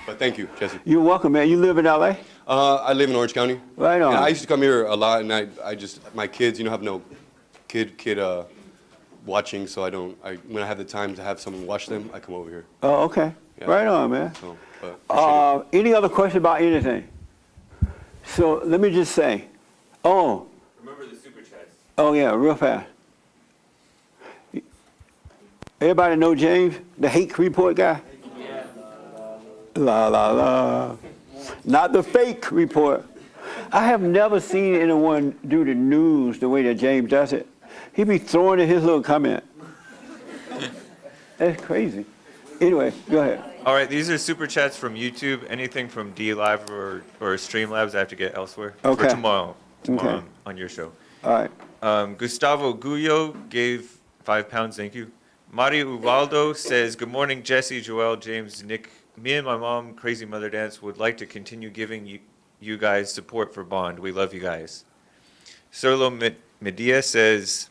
But thank you, Jesse. You're welcome, man. You live in L.A.? I live in Orange County. Right on. And I used to come here a lot, and I just my kids, have no kid watching, so when I have the time to have someone watch them, I come over here. Oh, okay. Yeah. Right on, man. So, but appreciate it. Any other question about anything? So let me just say. Oh. Remember the super chats. Oh yeah, real fast. Everybody know James, the hate report guy? La la la. Not the fake report. I have never seen anyone do the news the way that James does it. He be throwing in his little comment. That's crazy. Anyway, go ahead. All right, these are super chats from YouTube. Anything from D Live or Streamlabs I have to get elsewhere Okay. for tomorrow Okay. on your show. All right. Gustavo Gullo gave £5. Thank you. Mario Uvaldo says, "Good morning, Jesse, Joel, James, Nick. Me and my mom, Crazy Mother Dance, would like to continue giving you guys support for Bond. We love you guys." Serlo Media says,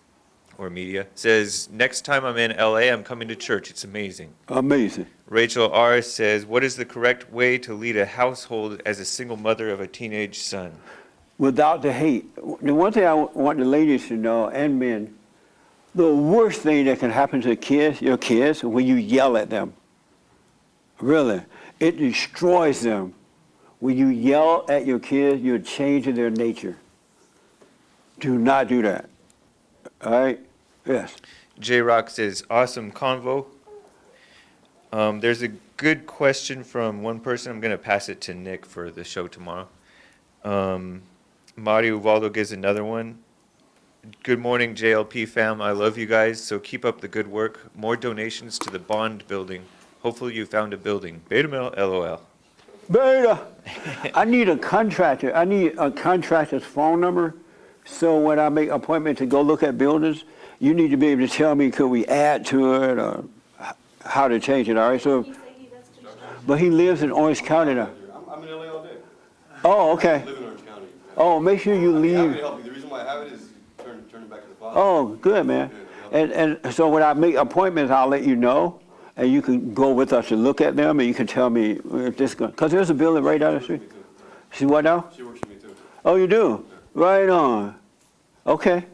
"Next time I'm in LA, I'm coming to church. It's amazing." Amazing. Rachel R. says, "What is the correct way to lead a household as a single mother of a teenage son?" Without the hate. The one thing I want the ladies to know, and men, the worst thing that can happen to your kids, when you yell at them. Really. It destroys them. When you yell at your kids, you're changing their nature. Do not do that. All right? Yes. J Rock says, "Awesome convo." There's a good question from one person. I'm going to pass it to Nick for the show tomorrow. Mario Uvaldo gives another one. "Good morning, JLP fam. I love you guys, so keep up the good work. More donations to the Bond building. Hopefully you found a building. Beta male, LOL." Beta. I need a contractor. I need a contractor's phone number. So when I make an appointment to go look at buildings, you need to be able to tell me, could we add to it or how to change it, all right? So, but he lives in Orange County now. I'm in LA all day. Oh, okay. I live in Orange County. Oh, make sure you I'm happy leave. to help you. The reason why I have it is turn it back to the Father. Oh, good, man. And so when I make appointments, I'll let you know, and you can go with us to look at them, and you can tell me if this going, because there's a building right down the street. See what now? She works for me too. Oh, you do? Right on. Okay.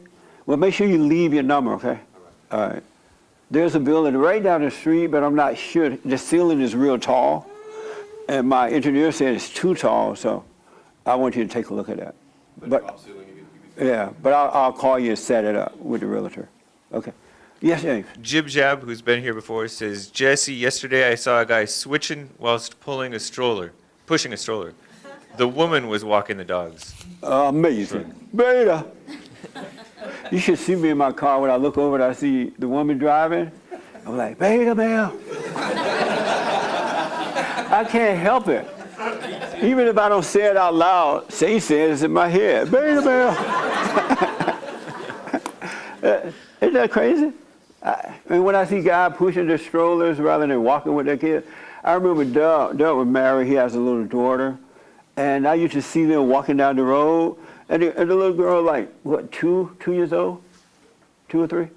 Well, make sure you leave your number, okay? All right. There's a building right down the street, but I'm not sure. The ceiling is real tall, and my engineer said it's too tall, so I want you to take a look at that. But yeah, but I'll call you and set it up with the realtor. Okay. Yes, James. Jib Jab, who's been here before, says, Jesse, yesterday I saw a guy switching whilst pushing a stroller. The woman was walking the dogs. Amazing. Beta. You should see me in my car when I look over and I see the woman driving. I'm like, Beta Mel. I can't help it. Even if I don't say it out loud, she says it in my head. Beta Mel. Isn't that crazy? And when I see guys pushing their strollers rather than walking with their kids, I remember Doug was married, he has a little daughter, and I used to see them walking down the road, and the little girl, like, what, 2 years old? 2 or 3?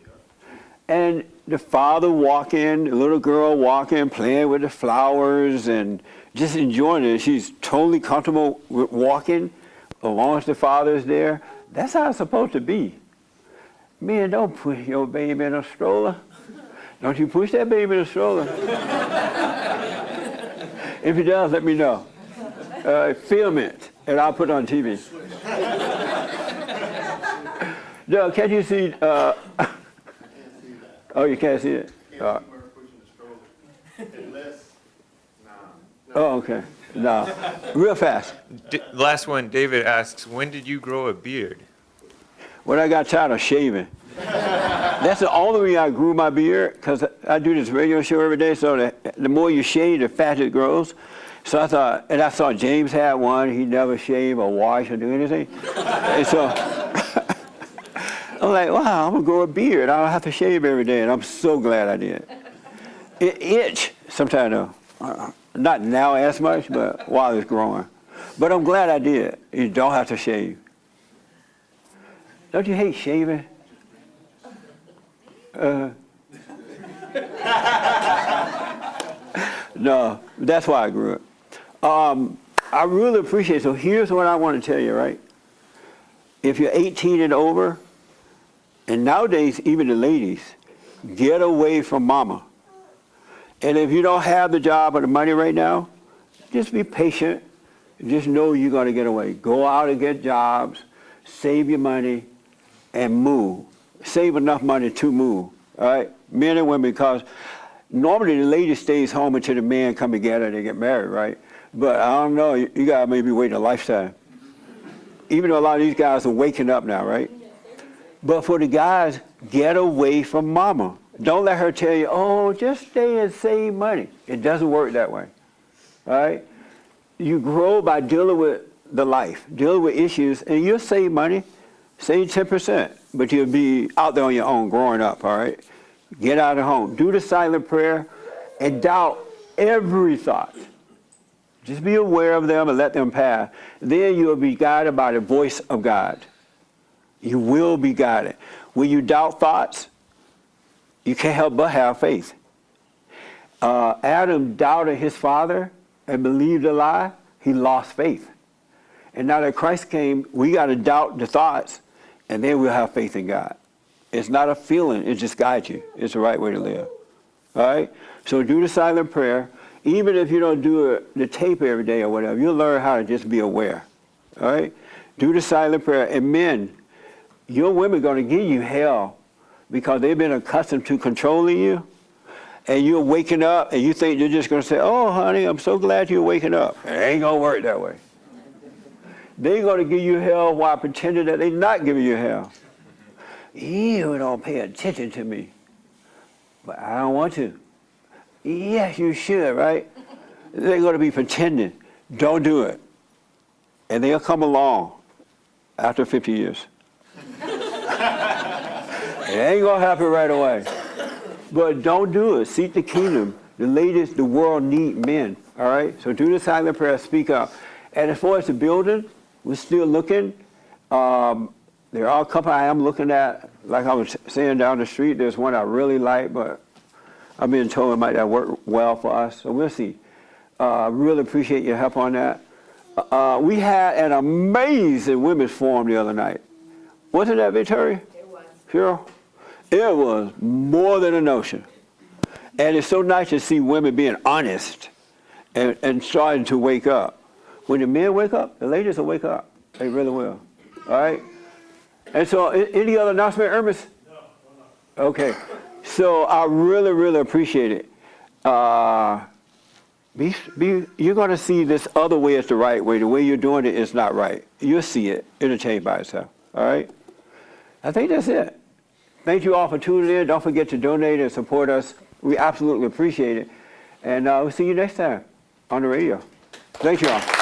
And the father walking, the little girl walking, playing with the flowers, and just enjoying it. She's totally comfortable with walking as long as the father is there. That's how it's supposed to be. Man, don't push your baby in a stroller. Don't you push that baby in a stroller. If he does, let me know. Film it, and I'll put it on TV. Doug, can you see? Oh, you can't see it? Oh, okay. No. Real fast. Last one, David asks, when did you grow a beard? When I got tired of shaving. That's the only reason I grew my beard, because I do this radio show every day, so the more you shave, the faster it grows. So I thought, and I saw James had one, he never shave or wash or do anything. And so I'm like, wow, I'm gonna grow a beard. I don't have to shave every day, and I'm so glad I did. It itch sometimes though. Not now as much, but while it's growing. But I'm glad I did. You don't have to shave. Don't you hate shaving? No, that's why I grew it. I really appreciate it. So here's what I want to tell you, right? If you're 18 and over, and nowadays even the ladies, get away from mama. And if you don't have the job or the money right now, just be patient. Just know you're going to get away. Go out and get jobs, save your money, and move. Save enough money to move, all right? Men and women, because normally the lady stays home until the man come together and they get married, right? But I don't know, you gotta maybe wait a lifetime. Even though a lot of these guys are waking up now, right? But for the guys, get away from mama. Don't let her tell you, oh, just stay and save money. It doesn't work that way, all right? You grow by dealing with the life, dealing with issues, and you'll save money, save 10%, but you'll be out there on your own growing up, all right? Get out of home. Do the silent prayer and doubt every thought. Just be aware of them and let them pass. Then you'll be guided by the voice of God. You will be guided. When you doubt thoughts, you can't help but have faith. Adam doubted his father and believed a lie. He lost faith. And now that Christ came, we got to doubt the thoughts, and then we'll have faith in God. It's not a feeling. It just guides you. It's the right way to live. All right? So do the silent prayer. Even if you don't do the tape every day or whatever, you'll learn how to just be aware. All right? Do the silent prayer. And men, your women are going to give you hell because they've been accustomed to controlling you. And you're waking up and you think they're just going to say, oh, honey, I'm so glad you're waking up. It ain't going to work that way. They're going to give you hell while pretending that they're not giving you hell. You don't pay attention to me. But I don't want to. Yes, you should, right? They're going to be pretending. Don't do it. And they'll come along after 50 years. It ain't going to happen right away. But don't do it. Seek the kingdom. The ladies, the world need men, all right? So do the silent prayer, speak up. And as far as the building, we're still looking. There are a couple I am looking at. Like I was saying down the street, there's one I really like, but I've been told it might not work well for us. So we'll see. Really appreciate your help on that. We had an amazing women's forum the other night. Wasn't that, Victoria? It was. Cheryl? It was more than a notion. And it's so nice to see women being honest and starting to wake up. When the men wake up, the ladies will wake up. They really will. All right? And so, any other announcement, Ernest? No. Okay. So, I really, really appreciate it. You're going to see this other way is the right way. The way you're doing it is not right. You'll see it. It'll change by itself. All right? I think that's it. Thank you all for tuning in. Don't forget to donate and support us. We absolutely appreciate it. And we'll see you next time on the radio. Thank you all.